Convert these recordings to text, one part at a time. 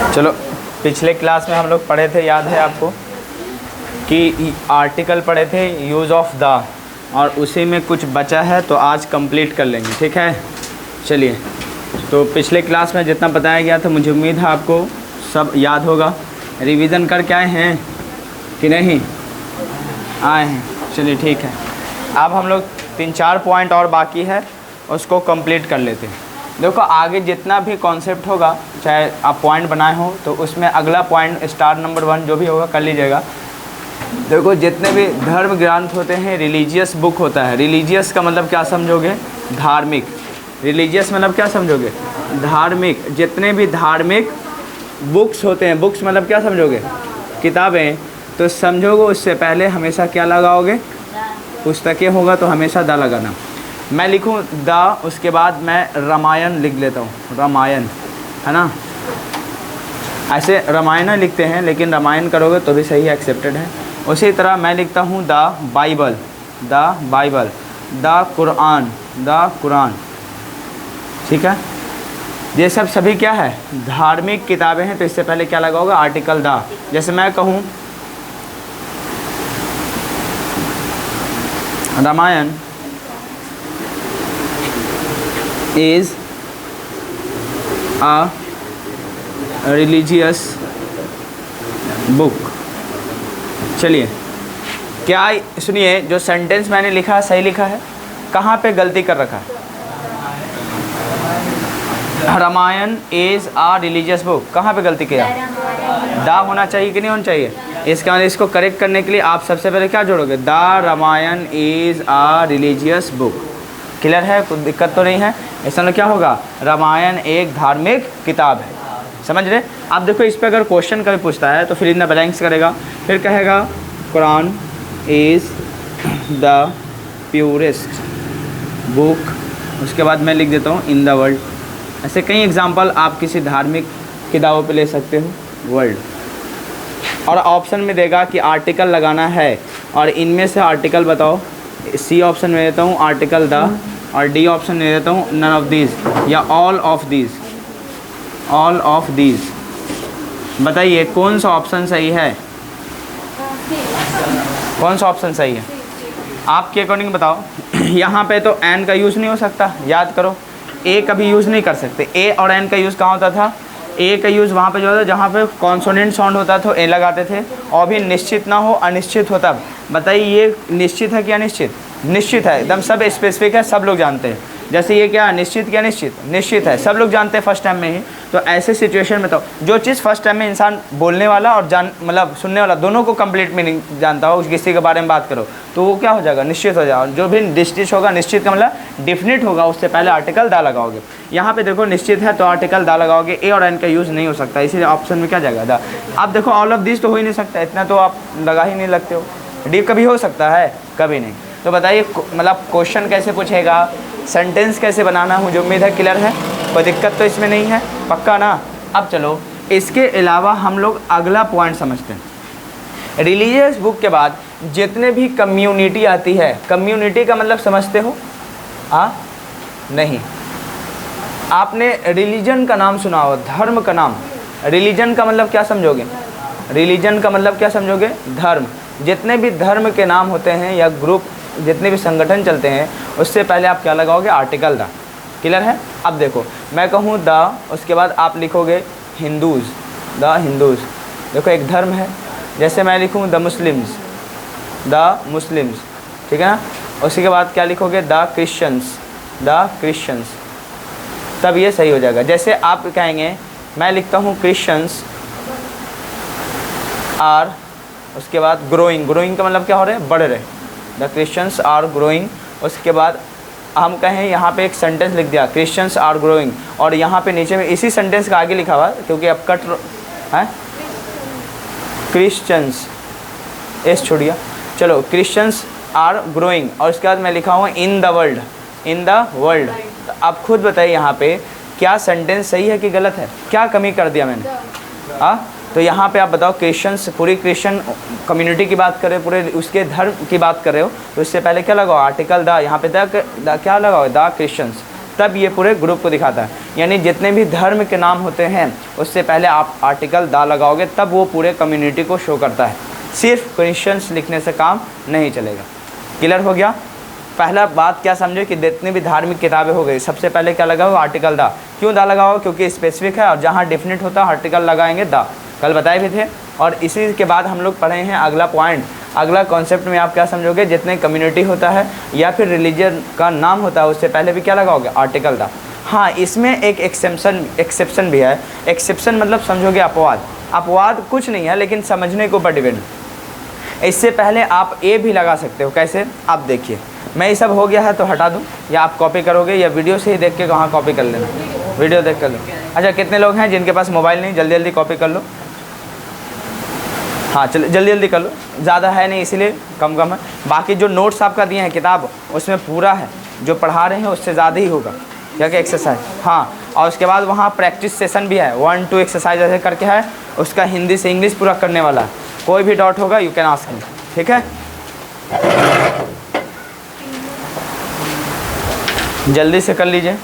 चलो, पिछले क्लास में हम लोग पढ़े थे, याद है आपको कि आर्टिकल पढ़े थे यूज़ ऑफ द, और उसी में कुछ बचा है तो आज कंप्लीट कर लेंगे, ठीक है। चलिए, तो पिछले क्लास में जितना बताया गया था मुझे उम्मीद है आपको सब याद होगा। रिवीजन करके आए हैं कि नहीं आए हैं? चलिए ठीक है। अब हम लोग 3-4 पॉइंट और बाकी है, उसको कंप्लीट कर लेते हैं। देखो, आगे जितना भी कॉन्सेप्ट होगा, चाहे आप पॉइंट बनाए हो तो उसमें अगला पॉइंट स्टार नंबर 1 जो भी होगा कर लीजिएगा। देखो, जितने भी धर्म ग्रंथ होते हैं, रिलीजियस बुक होता है। रिलीजियस का मतलब क्या समझोगे? धार्मिक। रिलीजियस मतलब क्या समझोगे? धार्मिक। जितने भी धार्मिक बुक्स होते हैं, बुक्स मतलब क्या समझोगे? किताबें। तो समझोगे उससे पहले हमेशा क्या लगाओगे? पुस्तकें होगा तो हमेशा द लगाना। मैं लिखूं द, उसके बाद मैं रामायण लिख लेता हूँ, रामायण, है ना। ऐसे रामायण लिखते हैं, लेकिन रामायण करोगे तो भी सही, एक्सेप्टेड है। उसी तरह मैं लिखता हूँ the Bible, the Bible, the Quran, the Quran, ठीक है। ये सब सभी क्या है? धार्मिक किताबें हैं। तो इससे पहले क्या लगाओगे? Article the. जैसे मैं कहूँ Ramayan is a religious book। चलिए, क्या सुनिए, जो सेंटेंस मैंने लिखा सही लिखा है? कहाँ पे गलती कर रखा है? Ramayana is a religious book, कहाँ पे गलती किया? दा होना चाहिए कि नहीं होना चाहिए? इसका मतलब इसको करेक्ट करने के लिए आप सबसे पहले क्या जोड़ोगे? The Ramayana is a religious book. Clear है? कोई दिक्कत तो नहीं है? ऐसा ना क्या होगा? रामायण एक धार्मिक किताब है। समझ रहे? अब देखो, इस पर अगर क्वेश्चन कभी पूछता है तो फिर इन द ब्लैंक्स करेगा, फिर कहेगा Quran is the purest book, उसके बाद मैं लिख देता हूँ इन द वर्ल्ड। ऐसे कई एग्जाम्पल आप किसी धार्मिक किताबों पे ले सकते हो, वर्ल्ड। और ऑप्शन में देगा कि आर्टिकल लगाना है, और इनमें से आर्टिकल बताओ। सी ऑप्शन में देता हूँ आर्टिकल द, और डी ऑप्शन में देता हूँ नन ऑफ दीज या all of these, all of these. बताइए कौन सा ऑप्शन सही है? कौन सा ऑप्शन सही है आपके अकॉर्डिंग बताओ। यहाँ पे तो एन का यूज़ नहीं हो सकता, याद करो। ए का भी यूज़ नहीं कर सकते। ए और एन का यूज़ कहाँ होता था? ए का यूज़ वहाँ पे जो होता जहाँ पे कॉन्सोनेंट साउंड होता तो ए लगाते थे, और भी निश्चित ना हो, अनिश्चित होता। बताइए ये निश्चित है कि अनिश्चित? निश्चित है, एकदम सब स्पेसिफिक है, सब लोग जानते हैं। जैसे ये क्या निश्चित क्या निश्चित? निश्चित है, सब लोग जानते हैं फर्स्ट टाइम में ही। तो ऐसे सिचुएशन में तो जो चीज़ फर्स्ट टाइम में इंसान बोलने वाला और मतलब सुनने वाला दोनों को कंप्लीट मीनिंग जानता हो, किसी के बारे में बात करो तो वो क्या हो जाएगा? निश्चित हो जाएगा। जो भी निश्चित होगा, निश्चित का मतलब डिफिनिट होगा, उससे पहले आर्टिकल दा लगाओगे। यहाँ पे देखो निश्चित है तो आर्टिकल दा लगाओगे, ए और एन का यूज़ नहीं हो सकता, इसीलिए ऑप्शन में क्या जाएगा? दा। अब देखो ऑल ऑफ दिस तो हो ही नहीं सकता, इतना तो आप लगा ही नहीं लगते हो। डी कभी हो सकता है? कभी नहीं। तो बताइए मतलब क्वेश्चन कैसे पूछेगा, सेंटेंस कैसे बनाना, मुझे उम्मीद है क्लियर है, कोई दिक्कत तो इसमें नहीं है, पक्का ना। अब चलो, इसके अलावा हम लोग अगला पॉइंट समझते हैं। रिलीजियस बुक के बाद जितने भी कम्युनिटी आती है, कम्युनिटी का मतलब समझते हो? नहीं। आपने रिलीजन का नाम सुना हो, धर्म का नाम। रिलीजन का मतलब क्या समझोगे? रिलीजन का मतलब क्या समझोगे? धर्म। जितने भी धर्म के नाम होते हैं या ग्रुप, जितने भी संगठन चलते हैं, उससे पहले आप क्या लगाओगे? Article the. क्लियर है? अब देखो, मैं कहूँ द, उसके बाद आप लिखोगे हिंदूज़, द हिंदूज़। देखो एक धर्म है। जैसे मैं लिखूँ द मुस्लिम्स, द मुस्लिम्स, ठीक है ना। उसी के बाद क्या लिखोगे? The Christians, the Christians. तब ये सही हो जाएगा। जैसे आप कहेंगे, मैं लिखता हूँ क्रिश्चियंस आर, उसके बाद ग्रोइंग, ग्रोइंग का मतलब क्या हो रहा है? बढ़ रहे। The Christians are growing. उसके बाद हम कहें यहाँ पे एक सेंटेंस लिख दिया, क्रिश्चियंस आर ग्रोइंग, और यहाँ पे नीचे में इसी सेंटेंस का आगे लिखा हुआ, क्योंकि अब कट है क्रिश्चियंस, एस छोड़ दिया। चलो, क्रिश्चियंस आर ग्रोइंग, और उसके बाद मैं लिखा हुआ इन the world, in the world. तो आप खुद बताइए यहाँ पे क्या सेंटेंस सही है कि गलत है? क्या कमी कर दिया मैंने? तो यहाँ पे आप बताओ, क्रिश्चियंस, पूरी क्रिश्चियन कम्युनिटी की बात कर रहे हो, पूरे उसके धर्म की बात कर रहे हो, तो इससे पहले क्या लगाओ? Article the. यहाँ पे द क्या लगाओ? The Christians. तब ये पूरे ग्रुप को दिखाता है। यानी जितने भी धर्म के नाम होते हैं उससे पहले आप आर्टिकल दा लगाओगे तब वो पूरे कम्युनिटी को शो करता है। सिर्फ क्रिश्चियंस लिखने से काम नहीं चलेगा। क्लियर हो गया? पहला बात क्या समझो कि जितनी भी धार्मिक किताबें हो गई सबसे पहले क्या लगाओ? आर्टिकल दा। क्यों दा लगाओ? क्योंकि स्पेसिफिक है और जहाँ डिफिनिट होता है आर्टिकल लगाएंगे दा। कल बताए भी थे। और इसी के बाद हम लोग पढ़े हैं अगला पॉइंट, अगला कॉन्सेप्ट में आप क्या समझोगे? जितने कम्युनिटी होता है या फिर रिलीजन का नाम होता है उससे पहले भी क्या लगाओगे? आर्टिकल दा। हाँ, इसमें एक एक्सेप्शन भी है। एक्सेप्शन मतलब समझोगे अपवाद। अपवाद कुछ नहीं है लेकिन समझने के ऊपर डिपेंड। इससे पहले आप ए भी लगा सकते हो। कैसे? आप देखिए, मैं ये सब हो गया है तो हटा दूँ या आप कॉपी करोगे या वीडियो से ही देख के कहाँ कॉपी कर लेना? वीडियो देख कर लो। अच्छा, कितने लोग हैं जिनके पास मोबाइल नहीं? जल्दी जल्दी कॉपी कर लो। हाँ चलो जल्दी जल्दी कर लो, ज़्यादा है नहीं इसीलिए कम कम है। बाकी जो नोट्स आपका दिए हैं किताब उसमें पूरा है, जो पढ़ा रहे हैं उससे ज़्यादा ही होगा। क्या क्या एक्सरसाइज? हाँ, और उसके बाद वहाँ प्रैक्टिस सेशन भी है, 1-2 एक्सरसाइज ऐसे करके है, उसका हिंदी से इंग्लिश पूरा करने वाला है। कोई भी डाउट होगा यू कैन आस्क मी, ठीक है? जल्दी से कर लीजिए।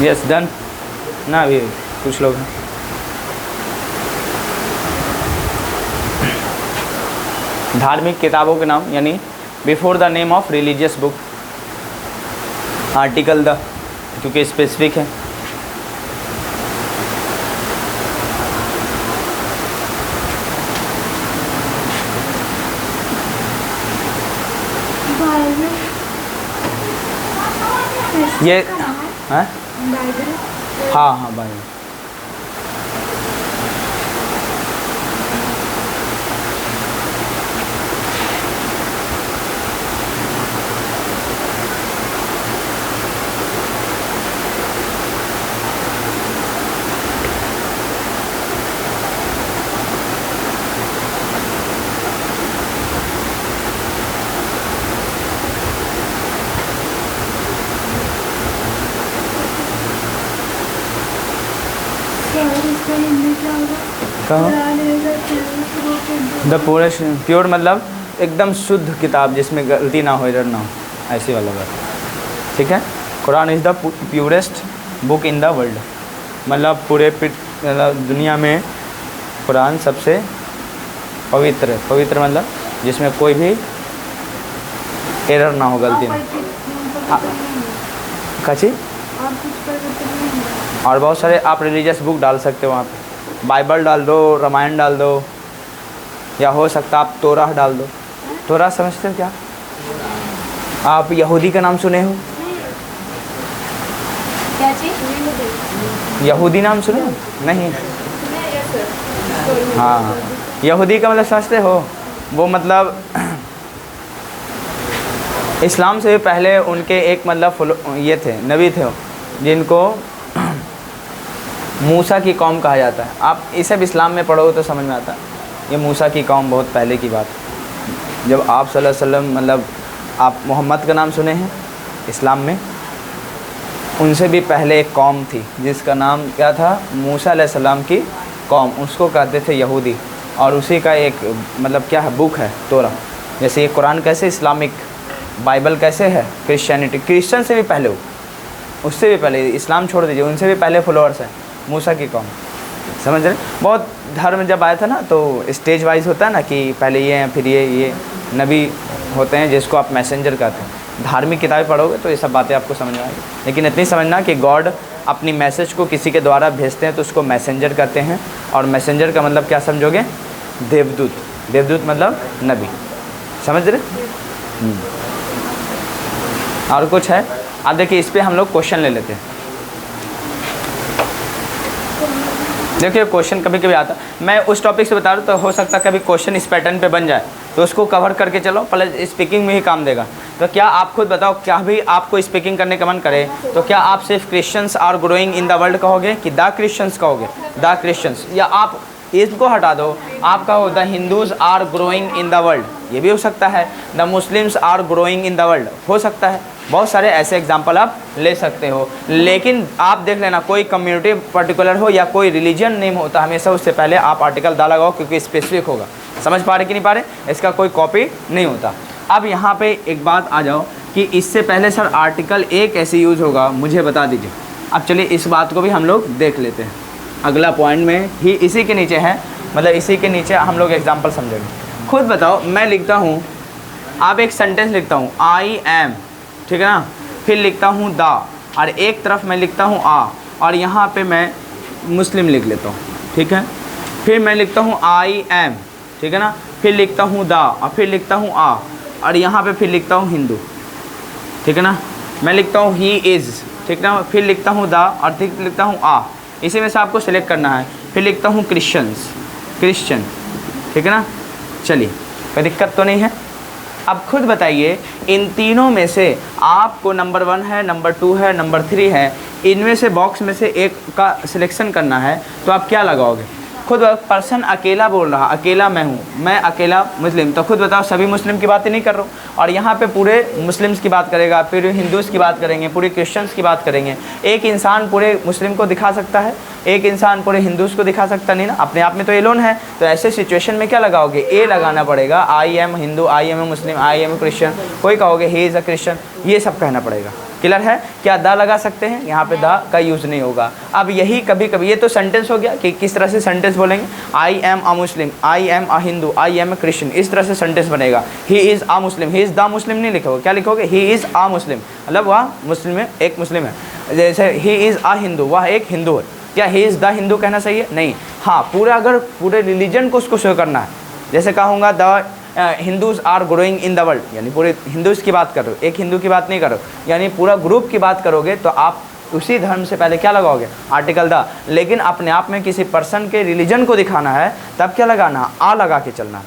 यस डन ना, अभी कुछ लोग हैं। धार्मिक किताबों के नाम यानी before the name of religious book, article the, क्योंकि स्पेसिफिक है। ये हाँ हाँ हाँ बाइबल। द पूरेस्ट प्योर मतलब एकदम शुद्ध किताब जिसमें गलती ना हो, एरर ना हो, ऐसी वाला बात, ठीक है? Quran is the purest book in the world, मतलब पूरे मतलब दुनिया में कुरान सबसे पवित्र है। पवित्र मतलब जिसमें कोई भी एरर ना हो, गलती ना। कची और बहुत सारे आप रिलीजियस बुक डाल सकते हो वहाँ पे। बाइबल डाल दो, रामायण डाल दो, या हो सकता आप तोरा डाल दो। तोरा समझते हो क्या? आप यहूदी का नाम सुने हो? क्या चीज़? यहूदी नाम सुने हो? नहीं? हाँ, यहूदी का मतलब समझते हो? वो मतलब इस्लाम से पहले उनके एक मतलब ये थे, नबी थे जिनको मूसा की कौम कहा जाता है। आप इसे भी इस्लाम में पढ़ोगे तो समझ में आता है। ये मूसा की कौम बहुत पहले की बात है, जब आप सल्लल्लाहु अलैहि वसल्लम मतलब आप मोहम्मद का नाम सुने हैं इस्लाम में, उनसे भी पहले एक कौम थी जिसका नाम क्या था? मूसा अलैहिस्सलाम की कौम, उसको कहते थे यहूदी। और उसी का एक मतलब क्या है? बुक है तोरा। जैसे ये कुरान कैसे इस्लामिक, बाइबल कैसे है क्रिश्चियनिटी, क्रिश्चियन से भी पहले हो, उससे भी पहले, इस्लाम छोड़ दीजिए, उनसे भी पहले फॉलोअर्स हैं मूसा की कौम। समझ रहे? बहुत धर्म जब आया था ना तो स्टेज वाइज होता है ना कि पहले ये हैं फिर ये नबी होते हैं जिसको आप मैसेंजर कहते हैं। धार्मिक किताबें पढ़ोगे तो ये सब बातें आपको समझ में आएगी। लेकिन इतनी समझना कि गॉड अपनी मैसेज को किसी के द्वारा भेजते हैं तो उसको मैसेंजर कहते हैं। और मैसेंजर का मतलब क्या समझोगे? देवदूत। देवदूत मतलब नबी। समझ रहे? और कुछ है? आप देखिए इस पर हम लोग क्वेश्चन ले लेते हैं। देखिए क्वेश्चन कभी कभी आता, मैं उस टॉपिक से बता रहा हूँ तो हो सकता है कभी क्वेश्चन इस पैटर्न पे बन जाए, तो तो उसको कवर करके चलो, प्लस स्पीकिंग में ही काम देगा। तो क्या आप खुद बताओ, क्या भी आपको स्पीकिंग करने का मन करे तो क्या आप सिर्फ Christians are growing in the world कहोगे कि द क्रिश्चियंस कहोगे? द क्रिश्चियंस, या आप इसको हटा दो, आप कहो the Hindus are growing in the world, ये भी हो सकता है। The Muslims are growing in the world हो सकता है। बहुत सारे ऐसे एग्जाम्पल आप ले सकते हो। लेकिन आप देख लेना, कोई कम्युनिटी पर्टिकुलर हो या कोई रिलीजन नेम होता, हमेशा उससे पहले आप आर्टिकल दा लगाओ, क्योंकि स्पेसिफिक होगा। समझ पा रहे कि नहीं पा रहे? इसका कोई कॉपी नहीं होता। अब यहाँ पे एक बात आ जाओ कि इससे पहले सर आर्टिकल ए कैसे यूज़ होगा, मुझे बता दीजिए। अब चलिए इस बात को भी हम लोग देख लेते हैं। अगला पॉइंट में ही इसी के नीचे है, मतलब इसी के नीचे हम लोग एग्जाम्पल समझेंगे। खुद बताओ, मैं लिखता हूँ, आप एक सेंटेंस लिखता हूँ आई एम, ठीक है ना, फिर लिखता हूँ द, और एक तरफ मैं लिखता हूँ आ, और यहाँ पे मैं मुस्लिम लिख लेता हूँ, ठीक है। फिर मैं लिखता हूँ आई एम, ठीक है ना, फिर लिखता हूँ द, और फिर लिखता हूँ आ, और यहाँ पे फिर लिखता हूँ हिंदू, ठीक है ना। मैं लिखता हूँ ही इज़, ठीक ना, फिर लिखता हूँ द, और फिर लिखता हूँ आ, इसी में से आपको सिलेक्ट करना है। फिर लिखता हूँ क्रिश्चियंस, क्रिश्चियन, ठीक है ना। चलिए, कोई दिक्कत तो नहीं है। अब खुद बताइए, इन तीनों में से आपको नंबर 1 है, नंबर 2 है, नंबर 3 है, इनमें से बॉक्स में से एक का सिलेक्शन करना है, तो आप क्या लगाओगे? खुद पर्सन अकेला बोल रहा, अकेला मैं हूँ, मैं अकेला मुस्लिम, तो खुद बताओ सभी मुस्लिम की बातें नहीं कर रहा हूँ, और यहाँ पे पूरे मुस्लिम्स की बात करेगा, पूरे हिंदूज़ की बात करेंगे, पूरे क्रिश्चियंस की बात करेंगे। एक इंसान पूरे मुस्लिम को दिखा सकता है, एक इंसान पूरे हिंदूज़ को दिखा सकता नहीं ना, अपने आप में तो एलोन है। तो ऐसे सिचुएशन में क्या लगाओगे? ए लगाना पड़ेगा। I am Hindu, I am Muslim, I am Christian, कोई कहोगे ही इज़ अ क्रिश्चियन, ये सब कहना पड़ेगा। क्लियर है? क्या द लगा सकते हैं? यहाँ पे द का यूज़ नहीं होगा। अब यही कभी कभी, ये तो सेंटेंस हो गया कि किस तरह से सेंटेंस बोलेंगे। I am a Muslim, I am a Hindu, I am a Christian, इस तरह से सेंटेंस बनेगा। He is a Muslim, he is the Muslim नहीं लिखोगे, क्या लिखोगे? ही इज़ अ मुस्लिम, मतलब वह मुस्लिम है, एक मुस्लिम है। जैसे ही इज़ अ हिंदू, वह एक हिंदू है, क्या ही इज़ द हिंदू कहना सही है? नहीं। हाँ, पूरा अगर पूरे रिलीजन को उसको शो करना है, जैसे कहूँगा the Hindus are growing in the world, यानी पूरे हिंदूज़ की बात करो, एक हिंदू की बात नहीं करो, यानी पूरा ग्रुप की बात करोगे, तो आप उसी धर्म से पहले क्या लगाओगे? Article the. लेकिन अपने आप में किसी पर्सन के रिलीजन को दिखाना है, तब क्या लगाना? आ लगा के चलना।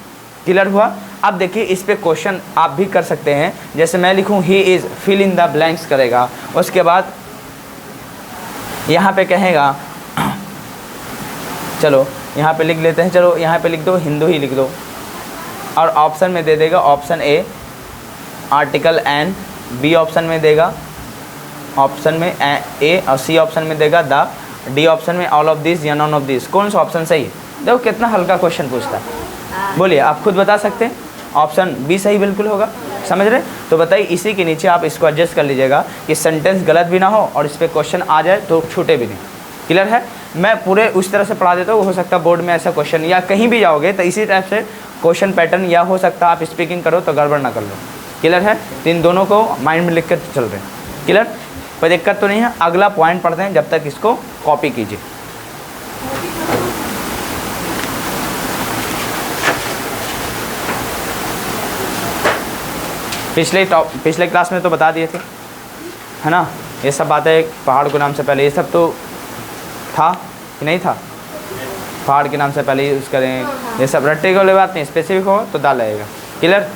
क्लियर हुआ? अब देखिए, इस पे क्वेश्चन आप भी कर सकते हैं। जैसे मैं लिखूँ he is, fill in the blanks करेगा, उसके बाद यहाँ पे कहेगा, चलो यहाँ पे लिख लेते हैं, चलो यहाँ पे लिख दो हिंदू ही लिख दो, और ऑप्शन में दे देगा option A article an, B option में देगा ऑप्शन में ए, और सी ऑप्शन में देगा द, डी ऑप्शन में ऑल ऑफ दिस या नॉन ऑफ दिस। कौन सा ऑप्शन सही है? देखो कितना हल्का क्वेश्चन पूछता है। बोलिए, आप खुद बता सकते हैं। ऑप्शन बी सही बिल्कुल होगा। समझ रहे? तो बताइए, इसी के नीचे आप इसको एडजस्ट कर लीजिएगा कि सेंटेंस गलत भी ना हो और इस पर क्वेश्चन आ जाए तो छूटे भी नहीं। क्लियर है? मैं पूरे उस तरह से पढ़ा देता हूँ, हो सकता है बोर्ड में ऐसा क्वेश्चन, या कहीं भी जाओगे तो इसी टाइप से क्वेश्चन पैटर्न, या हो सकता है आप स्पीकिंग करो तो गड़बड़ ना कर लो। क्लियर है? तो इन दोनों को माइंड में लिख कर चल रहे हैं। क्लियर? कोई दिक्कत तो नहीं है। अगला पॉइंट पढ़ते हैं, जब तक इसको कॉपी कीजिए। पिछले क्लास में तो बता दिए थे, है ना, ये सब बातें। पहाड़ के नाम से पहले ये सब तो था कि नहीं था? पहाड़ के नाम से पहले यूज़ करें, ये सब रट्टे वाली बात नहीं, स्पेसिफिक होगा तो डाल लगेगा। क्लियर?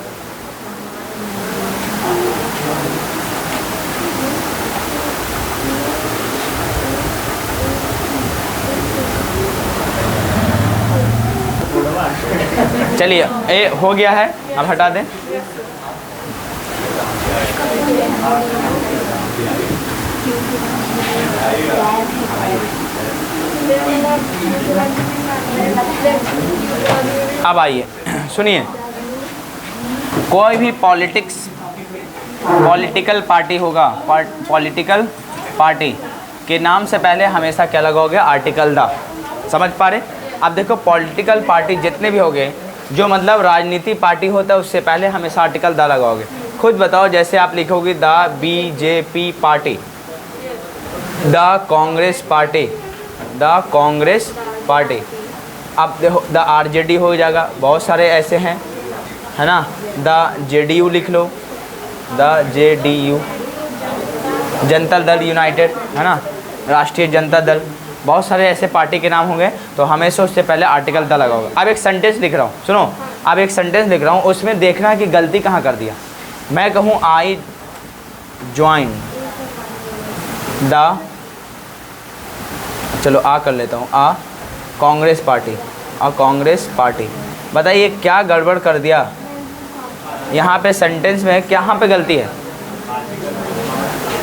चलिए, ए हो गया है, अब हटा दें। अब आइए, सुनिए, कोई भी पॉलिटिकल पार्टी होगा, पॉलिटिकल पार्टी के नाम से पहले हमेशा क्या लगाओगे? Article the. समझ पा रहे? अब देखो, पॉलिटिकल पार्टी जितने भी होंगे, जो मतलब राजनीति पार्टी होता है, उससे पहले हमेशा आर्टिकल द लगाओगे। खुद बताओ, जैसे आप लिखोगे the BJP party, the Congress party, the Congress party. अब देखो, द आरजेडी हो जाएगा, बहुत सारे ऐसे हैं, है ना। द जेडीयू लिख लो, the JDU, Janata Dal United, है ना, राष्ट्रीय जनता दल। बहुत सारे ऐसे पार्टी के नाम होंगे, तो हमेशा उससे पहले आर्टिकल द लगा होगा। अब एक सेंटेंस लिख रहा हूँ, सुनो, अब एक सेंटेंस लिख रहा हूँ, उसमें देखना कि गलती कहाँ कर दिया। मैं कहूँ आई ज्वाइन द, चलो आ कर लेता हूँ, आ कांग्रेस पार्टी, आ कांग्रेस पार्टी। बताइए क्या गड़बड़ कर दिया यहाँ पे सेंटेंस में, कहाँ पे गलती है,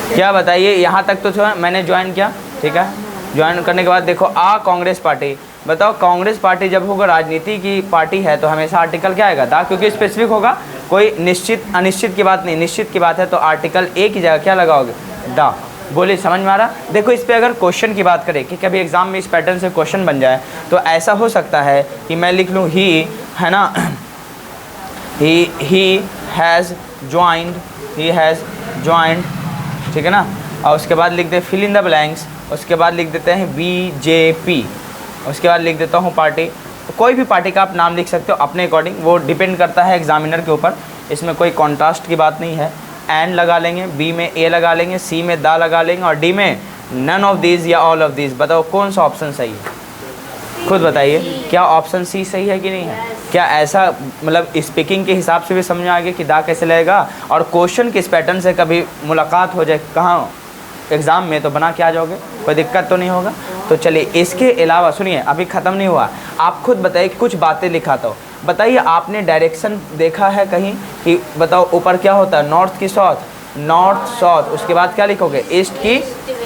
क्या बताइए। यहाँ तक तो मैंने ज्वाइन किया, ठीक है, ज्वाइन करने के बाद देखो आ कांग्रेस पार्टी। बताओ कांग्रेस पार्टी जब होगा राजनीति की पार्टी है तो हमेशा आर्टिकल क्या आएगा, दा, क्योंकि स्पेसिफिक होगा, कोई निश्चित अनिश्चित की बात नहीं, निश्चित की बात है तो आर्टिकल ए की जगह क्या लगाओगे, दा। बोलिए समझ में आ रहा। देखो इस पे अगर क्वेश्चन की बात करें कि कभी एग्जाम में इस पैटर्न से क्वेश्चन बन जाए तो ऐसा हो सकता है कि मैं लिख लूँ ही, है ना, he has joined, he has joined, ठीक है ना, और उसके बाद लिख दे फिल इन द ब्लैंक्स, उसके बाद लिख देते हैं बीजेपी, उसके बाद लिख देता हूँ पार्टी। तो कोई भी पार्टी का आप नाम लिख सकते हो अपने अकॉर्डिंग, वो डिपेंड करता है एग्जामिनर के ऊपर, इसमें कोई कॉन्ट्रास्ट की बात नहीं है। एंड लगा लेंगे, बी में ए लगा लेंगे, सी में दा लगा लेंगे और डी में नन ऑफ दीज या ऑल ऑफ दीज। बताओ कौन सा ऑप्शन सही है, खुद बताइए, क्या ऑप्शन सी सही है कि नहीं है। क्या ऐसा मतलब स्पीकिंग के हिसाब से भी समझ में आ गया कि दा कैसे लगेगा, और क्वेश्चन किस पैटर्न से कभी मुलाकात हो जाए कहाँ एग्ज़ाम में तो बना के आ जाओगे, कोई दिक्कत तो नहीं होगा। तो चलिए इसके अलावा सुनिए, अभी ख़त्म नहीं हुआ, आप खुद बताइए, कुछ बातें लिखाता हूँ। बताइए आपने डायरेक्शन देखा है कहीं कि बताओ ऊपर क्या होता है, नॉर्थ की साउथ, नॉर्थ साउथ, उसके बाद क्या लिखोगे, ईस्ट की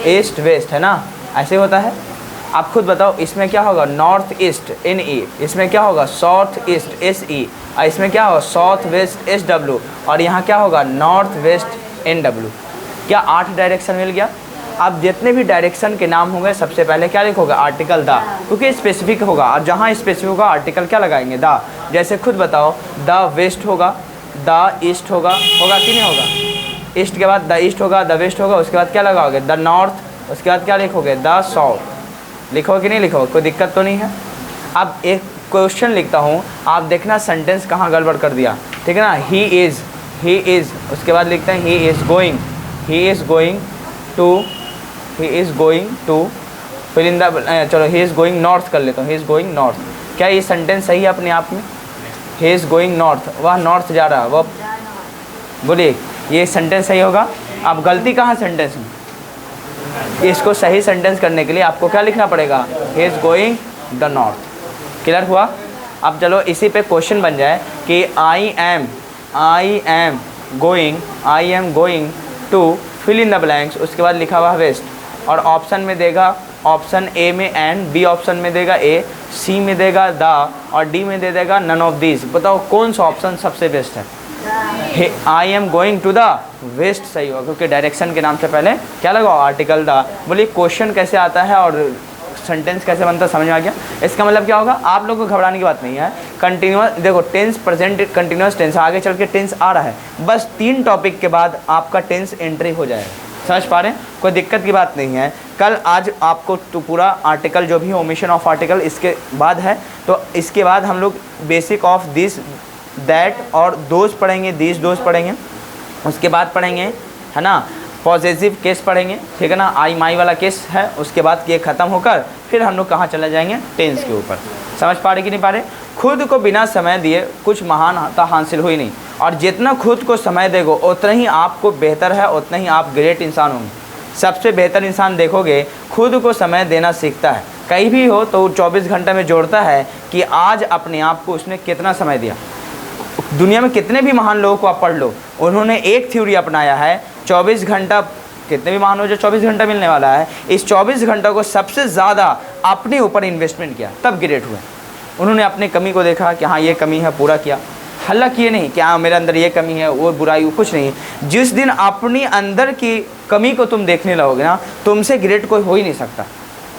ईस्ट वेस्ट, है ना, ऐसे होता है। आप खुद बताओ इसमें क्या होगा, नॉर्थ ईस्ट एन ई, इसमें क्या होगा साउथ ईस्ट एस ई, और इसमें क्या होगा साउथ वेस्ट एस डब्ल्यू, और यहाँ क्या होगा नॉर्थ वेस्ट एन डब्ल्यू। क्या 8 डायरेक्शन मिल गया। अब जितने भी डायरेक्शन के नाम होंगे सबसे पहले क्या लिखोगे, आर्टिकल दा, क्योंकि स्पेसिफिक होगा, और जहाँ स्पेसिफिक होगा आर्टिकल क्या लगाएंगे, दा। जैसे खुद बताओ द वेस्ट होगा, द ईस्ट होगा कि नहीं होगा, ईस्ट के बाद द ईस्ट होगा, द वेस्ट होगा, उसके बाद क्या लगाओगे, द नॉर्थ, उसके बाद क्या लिखोगे, द साउथ। लिखो कि नहीं लिखो, कोई दिक्कत तो नहीं है। अब एक क्वेश्चन लिखता हूँ, आप देखना सेंटेंस कहाँ गड़बड़ कर दिया, ठीक है ना। ही इज़, उसके बाद लिखते हैं he is going to fill in the, चलो ही इज़ गोइंग नॉर्थ कर लेता हूँ, ही इज़ गोइंग नॉर्थ। क्या ये सेंटेंस सही है अपने आप में, ही इज़ गोइंग नॉर्थ, वह नॉर्थ जा रहा है, वह, बोलिए ये सेंटेंस सही होगा। अब गलती कहाँ सेंटेंस में, इसको सही सेंटेंस करने के लिए आपको क्या लिखना पड़ेगा, he is going the north. Clear हुआ। अब चलो इसी पे क्वेश्चन बन जाए कि I am going to fill in the blanks, उसके बाद लिखा हुआ वेस्ट, और ऑप्शन में देगा, ऑप्शन ए में एंड, बी ऑप्शन में देगा ए, सी में देगा द, और डी में दे देगा नन ऑफ दीज। बताओ कौन सा ऑप्शन सबसे बेस्ट है, I am going to the west सही होगा, क्योंकि डायरेक्शन के नाम से पहले क्या लगाओ, आर्टिकल द। बोलिए क्वेश्चन कैसे आता है और सेंटेंस कैसे बनता है समझ में आ गया। इसका मतलब क्या होगा, आप लोगों को घबराने की बात नहीं है। कंटिन्यूस देखो, टेंस प्रेजेंट कंटिन्यूस टेंस, आगे चल के टेंस आ रहा है, बस 3 टॉपिक के बाद आपका टेंस एंट्री हो जाएगा। समझ पा रहे हैं, कोई दिक्कत की बात नहीं है। कल आज आपको तो पूरा आर्टिकल जो भी ओमिशन ऑफ आर्टिकल इसके बाद है, तो इसके बाद हम लोग बेसिक ऑफ दिस दैट और दोज पढ़ेंगे, दिस दोज पढ़ेंगे, उसके बाद पढ़ेंगे, है ना, पॉजिटिव केस पढ़ेंगे, ठीक है ना, आई माई वाला केस है, उसके बाद ये ख़त्म होकर फिर हम लोग कहाँ चले जाएंगे, टेंस के ऊपर। समझ पा रहे कि नहीं पा रहे। खुद को बिना समय दिए कुछ महानता हासिल हुई नहीं, और जितना खुद को समय देगो उतना ही आपको बेहतर है, उतना ही आप ग्रेट इंसान होंगे। सबसे बेहतर इंसान देखोगे खुद को समय देना सीखता है, कहीं भी हो तो 24 घंटे में जोड़ता है कि आज अपने आप को उसने कितना समय दिया। दुनिया में कितने भी महान लोगों को आप पढ़ लो, उन्होंने एक थ्योरी अपनाया है, 24 घंटा, कितने भी महान हो जो 24 घंटा मिलने वाला है, इस 24 घंटा को सबसे ज़्यादा अपने ऊपर इन्वेस्टमेंट किया, तब ग्रेट हुए। उन्होंने अपनी कमी को देखा कि हाँ ये कमी है, पूरा किया। हल्ला किए नहीं कि हाँ मेरे अंदर ये कमी है, वो बुराई, कुछ नहीं। जिस दिन अपनी अंदर की कमी को तुम देखने लगोगे ना, तुमसे ग्रेट कोई हो ही नहीं सकता।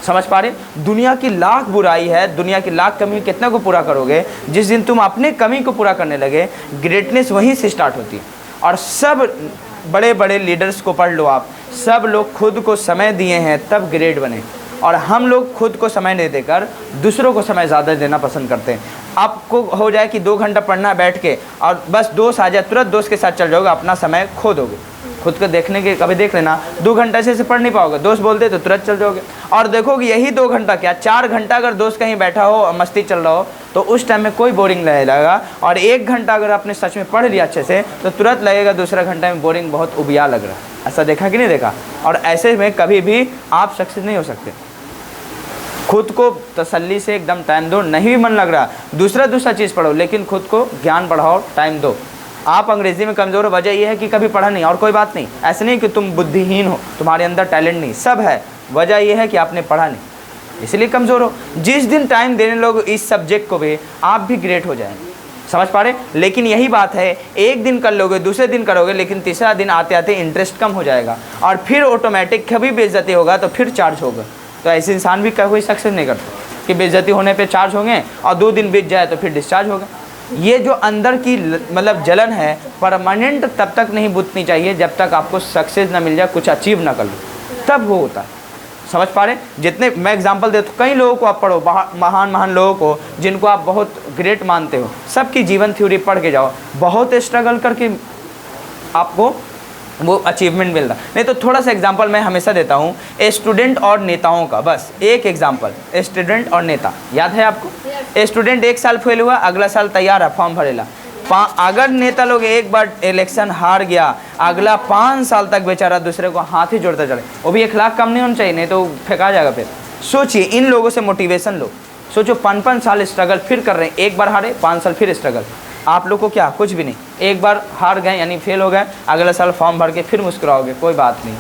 समझ पा रहे। दुनिया की लाख बुराई है, दुनिया की लाख कमी, कितना को पूरा करोगे। जिस दिन तुम अपने कमी को पूरा करने लगे, ग्रेटनेस वहीं से स्टार्ट होती है। और सब बड़े बड़े लीडर्स को पढ़ लो आप, सब लोग खुद को समय दिए हैं तब ग्रेट बने, और हम लोग खुद को समय नहीं देकर दूसरों को समय ज़्यादा देना पसंद करते हैं। आपको हो जाए कि 2 घंटा पढ़ना बैठ के और बस दोस्त आ जाए, तुरंत दोस्त के साथ चल जाओगे, अपना समय खो दोगे। खुद को देखने के कभी देख लेना, 2 घंटा से पढ़ नहीं पाओगे, दोस्त बोलते तो तुरंत चल जाओगे और देखोगे यही 2 घंटा क्या 4 घंटा अगर दोस्त कहीं बैठा हो और मस्ती चल रहा हो तो उस टाइम में कोई बोरिंग नहीं लगेगा। और 1 घंटा अगर आपने सच में पढ़ लिया अच्छे से तो तुरंत लगेगा दूसरा घंटा में बोरिंग, बहुत उबिया लग रहा है। ऐसा देखा कि नहीं देखा? और ऐसे में कभी भी आप सक्सेस नहीं हो सकते। खुद को तसल्ली से एकदम टाइम दो, नहीं भी मन लग रहा दूसरा चीज़ पढ़ो, लेकिन खुद को ज्ञान बढ़ाओ, टाइम दो। आप अंग्रेज़ी में कमज़ोर हो, वजह यह है कि कभी पढ़ा नहीं, और कोई बात नहीं। ऐसे नहीं कि तुम बुद्धिहीन हो, तुम्हारे अंदर टैलेंट नहीं, सब है, वजह यह है कि आपने पढ़ा नहीं, इसलिए कमज़ोर हो। जिस दिन टाइम देने लोग इस सब्जेक्ट को भी, आप भी ग्रेट हो जाएंगे। समझ पा रहे? लेकिन यही बात है, एक दिन कर लोगे, दूसरे दिन करोगे, लेकिन तीसरा दिन आते आते इंटरेस्ट कम हो जाएगा और फिर ऑटोमेटिक कभी बेइज्जती होगा तो फिर चार्ज होगा। तो ऐसे इंसान भी कोई सक्सेस नहीं करता कि बेइज्जती होने पे चार्ज होंगे और 2 दिन बीत जाए तो फिर डिस्चार्ज होगा। ये जो अंदर की मतलब जलन है परमानेंट तब तक नहीं बुझनी चाहिए जब तक आपको सक्सेस ना मिल जाए, कुछ अचीव ना कर लो, तब वो होता है। समझ पा रहे? जितने मैं एग्जांपल देता हूँ, कई लोगों को आप पढ़ो, महान लोगों को जिनको आप बहुत ग्रेट मानते हो, सबकी जीवन थ्योरी पढ़ के जाओ, बहुत स्ट्रगल करके आपको वो अचीवमेंट मिल रहा। नहीं तो थोड़ा सा एग्जांपल मैं हमेशा देता हूँ, स्टूडेंट और नेताओं का, बस एक एग्जांपल, स्टूडेंट और नेता। याद है आपको? स्टूडेंट 1 साल फेल हुआ, अगला साल तैयार है फॉर्म भरेला। अगर नेता लोग एक बार इलेक्शन हार गया, अगला 5 साल तक बेचारा दूसरे को हाथ ही जोड़ता चले, वो भी अखलाक कम नहीं होना चाहिए, नहीं तो फेंका जाएगा। फिर सोचिए, इन लोगों से मोटिवेशन लो। सोचो 5-5 साल स्ट्रगल फिर कर रहे हैं, एक बार हारे 5 साल फिर स्ट्रगल। आप लोग को क्या कुछ भी नहीं, एक बार हार गए यानी फेल हो गए, अगला साल फॉर्म भर के फिर मुस्कुराओगे, कोई बात नहीं।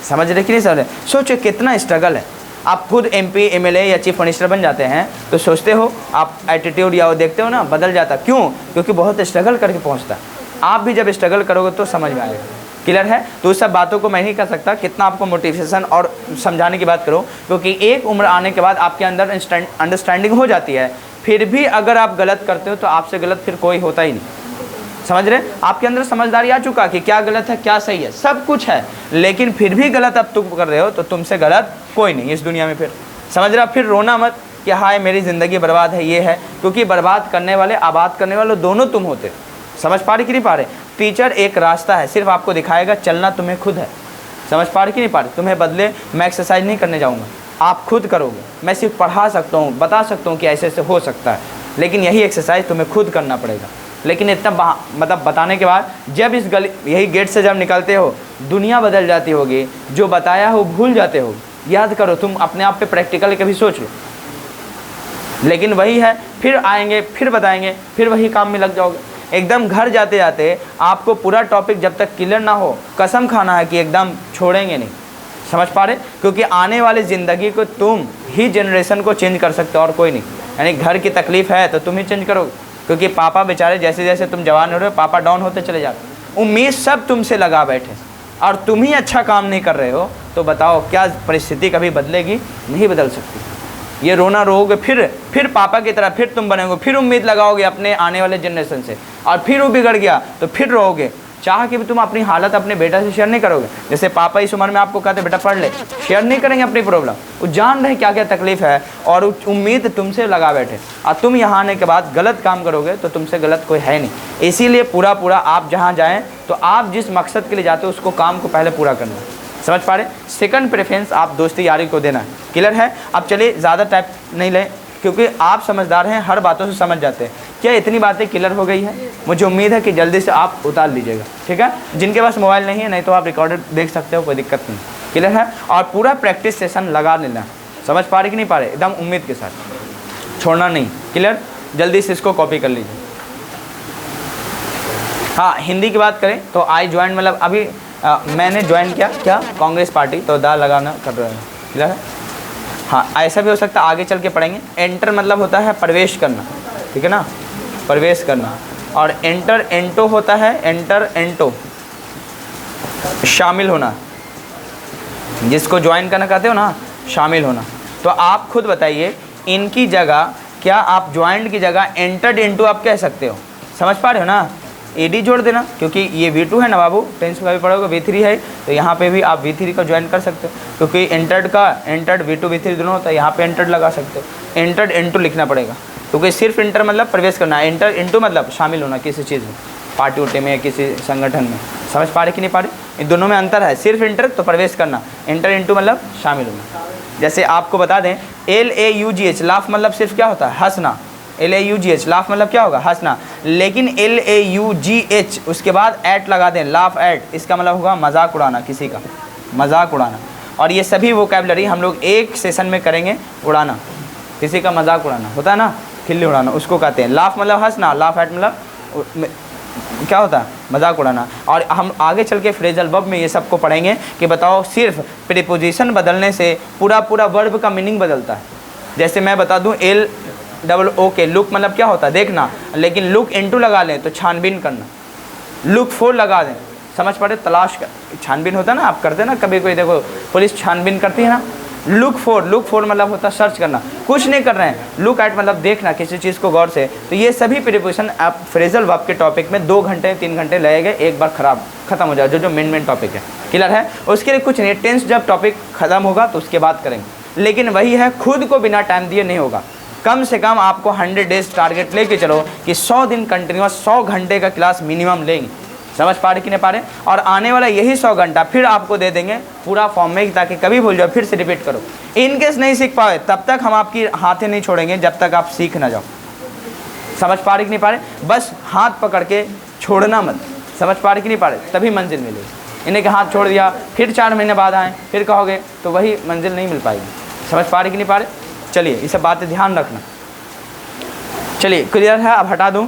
समझ रहे कि नहीं समझ रहे? सोचो कितना स्ट्रगल है। आप खुद MP MLA या चीफ मिनिस्टर बन जाते हैं तो सोचते हो आप एटीट्यूड या वो देखते हो ना बदल जाता, क्यों? क्योंकि बहुत स्ट्रगल करके पहुंचता है। आप भी जब स्ट्रगल करोगे तो समझ में आएगा। क्लियर है? तो उस सब बातों को मैं नहीं कर सकता कितना आपको मोटिवेशन और समझाने की बात करो, क्योंकि एक उम्र आने के बाद आपके अंदर अंडरस्टैंडिंग हो जाती है। फिर भी अगर आप गलत करते हो तो आपसे गलत फिर कोई होता ही नहीं। समझ रहे? आपके अंदर समझदारी आ चुका कि क्या गलत है क्या सही है, सब कुछ है, लेकिन फिर भी गलत अब तुम कर रहे हो तो तुमसे गलत कोई नहीं इस दुनिया में। फिर समझ रहे? फिर रोना मत कि हाय मेरी ज़िंदगी बर्बाद है, ये है, क्योंकि बर्बाद करने वाले आबाद करने वाले दोनों तुम होते। समझ पा रहे कि नहीं पा रहे? टीचर एक रास्ता है, सिर्फ आपको दिखाएगा, चलना तुम्हें खुद है। समझ पा रहे कि नहीं पा रहे? तुम्हें बदले मैं एक्सरसाइज नहीं करने जाऊँगा, आप खुद करोगे। मैं सिर्फ पढ़ा सकता हूँ, बता सकता हूँ कि ऐसे ऐसे हो सकता है, लेकिन यही एक्सरसाइज तुम्हें खुद करना पड़ेगा। लेकिन इतना मतलब बताने के बाद जब इस गली यही गेट से जब निकलते हो दुनिया बदल जाती होगी, जो बताया हो भूल जाते हो। याद करो, तुम अपने आप पे प्रैक्टिकल कभी सोच लो। लेकिन वही है, फिर आएंगे, फिर बताएंगे, फिर वही काम में लग जाओगे। एकदम घर जाते जाते आपको पूरा टॉपिक जब तक क्लियर ना हो, कसम खाना है कि एकदम छोड़ेंगे नहीं। समझ पा रहे? क्योंकि आने वाली ज़िंदगी को तुम ही जनरेशन को चेंज कर सकते हो और कोई नहीं। यानी घर की तकलीफ़ है तो तुम ही चेंज करोगे, क्योंकि पापा बेचारे जैसे जैसे तुम जवान हो रहे हो पापा डाउन होते चले जाते। उम्मीद सब तुमसे लगा बैठे और तुम ही अच्छा काम नहीं कर रहे हो, तो बताओ क्या परिस्थिति कभी बदलेगी? नहीं बदल सकती। ये रोना रोओगे, फिर पापा की तरह फिर तुम बनेंगे, फिर उम्मीद लगाओगे अपने आने वाले जनरेशन से, और फिर वो बिगड़ गया तो फिर रोओगे। चाह के भी तुम अपनी हालत अपने बेटा से शेयर नहीं करोगे। जैसे पापा इस उम्र में आपको कहते बेटा पढ़ ले, शेयर नहीं करेंगे अपनी प्रॉब्लम। वो जान रहे क्या क्या तकलीफ़ है और उम्मीद तुमसे लगा बैठे, और तुम यहाँ आने के बाद गलत काम करोगे तो तुमसे गलत कोई है नहीं। इसीलिए पूरा आप जहाँ जाएँ तो आप जिस मकसद के लिए जाते हो उसको काम को पहले पूरा करना। समझ पा रहे? सेकंड प्रेफरेंस आप दोस्ती यारी को देना है। क्लियर है? अब चलिए ज़्यादा टाइम नहीं लें, क्योंकि आप समझदार हैं, हर बातों से समझ जाते हैं। क्या इतनी बातें क्लियर हो गई है? मुझे उम्मीद है कि जल्दी से आप उतार लीजिएगा। ठीक है? जिनके पास मोबाइल नहीं है, नहीं तो आप रिकॉर्डेड देख सकते हो, कोई दिक्कत नहीं। क्लियर है? और पूरा प्रैक्टिस सेशन लगा लेना। समझ पा रहे कि नहीं पा रहे? एकदम उम्मीद के साथ, छोड़ना नहीं। क्लियर? जल्दी से इसको कॉपी कर लीजिए। हाँ, हिंदी की बात करें तो आई ज्वाइन, मतलब अभी मैंने ज्वाइन किया क्या कांग्रेस पार्टी, तो दा लगाना कर रहे हैं। क्लियर है? हाँ, ऐसा भी हो सकता है, आगे चल के पढ़ेंगे। एंटर मतलब होता है प्रवेश करना, ठीक है ना, प्रवेश करना। और एंटर एंटो होता है, एंटर एंटो शामिल होना, जिसको ज्वाइन करना कहते हो ना, शामिल होना। तो आप खुद बताइए, इनकी जगह क्या आप ज्वाइंट की जगह एंटर्ड इनटू आप कह सकते हो? समझ पा रहे हो ना? एडी जोड़ देना, क्योंकि ये V2 है ना बाबू, 10th का भी पढ़ोगे, V3 है, तो यहाँ पे भी आप V3 को ज्वाइन कर सकते हो, क्योंकि एंटर्ड का एंटर्ड V2 V3 दोनों होता है, यहाँ पे एंटर्ड लगा सकते हो। एंटर्ड इनटू लिखना पड़ेगा, क्योंकि सिर्फ इंटर मतलब प्रवेश करना, एंटर इनटू मतलब शामिल होना किसी चीज़ में, पार्टी उटी में या किसी संगठन में। समझ पा रहे कि नहीं पा रहे? इन दोनों में अंतर है, सिर्फ इंटर तो प्रवेश करना, इंटर इंटू मतलब शामिल होना। जैसे आपको बता दें LAUGH लाफ मतलब सिर्फ क्या होता है, हंसना। LAUGH लाफ मतलब क्या होगा, हंसना। लेकिन LAUGH उसके बाद एट लगा दें, लाफ एट, इसका मतलब होगा मजाक उड़ाना, किसी का मजाक उड़ाना। और ये सभी वोकैबुलरी हम लोग एक सेशन में करेंगे। उड़ाना, किसी का मजाक उड़ाना होता है ना, खिल्ली उड़ाना, उसको कहते हैं। लाफ मतलब हंसना, लाफ एट मतलब क्या होता है, मजाक उड़ाना। और हम आगे चल के फ्रेजल वर्ब में ये सबको पढ़ेंगे कि बताओ सिर्फ प्रीपोजिशन बदलने से पूरा वर्ब का मीनिंग बदलता है। जैसे मैं बता दूं LOOK लुक मतलब क्या होता है, देखना। लेकिन लुक इनटू लगा लें तो छानबीन करना, लुक फॉर लगा दें, समझ पड़े, तलाश कर, छानबीन होता है ना, आप करते हैं ना कभी कोई, देखो पुलिस छानबीन करती है ना। लुक फॉर मतलब होता है सर्च करना, कुछ नहीं कर रहे हैं। लुक एट मतलब देखना किसी चीज़ को गौर से। तो ये सभी प्रीपोजिशन आप फ्रेजल वर्ब के टॉपिक में 2 घंटे 3 घंटे लगेंगे, एक बार ख़त्म हो जाए जो मेन टॉपिक है। क्लियर है, उसके लिए कुछ नहीं, टेंस जब टॉपिक ख़त्म होगा तो उसके बाद करेंगे। लेकिन वही है, खुद को बिना टाइम दिए नहीं होगा। कम से कम आपको 100 डेज टारगेट लेके चलो कि 100 दिन कंटिन्यूस 100 घंटे का क्लास मिनिमम लेंगे। समझ पा रहे कि नहीं पा रहे? और आने वाला यही 100 घंटा फिर आपको दे देंगे पूरा फॉर्म में, ताकि कभी भूल जाओ फिर से रिपीट करो। इन केस नहीं सीख पाए तब तक हम आपकी हाथें नहीं छोड़ेंगे जब तक आप सीख ना जाओ। समझ पा रहे कि नहीं पा रहे? बस हाथ पकड़ के छोड़ना मत। समझ पा रहे कि नहीं पा रहे? तभी मंजिल मिलेगी। इन्हें के हाथ छोड़ दिया फिर 4 महीने बाद आए फिर कहोगे तो वही मंजिल नहीं मिल पाएगी। समझ पा रहे कि नहीं पा रहे? चलिए ये सब बातें ध्यान रखना। चलिए क्लियर है, अब हटा दूँ।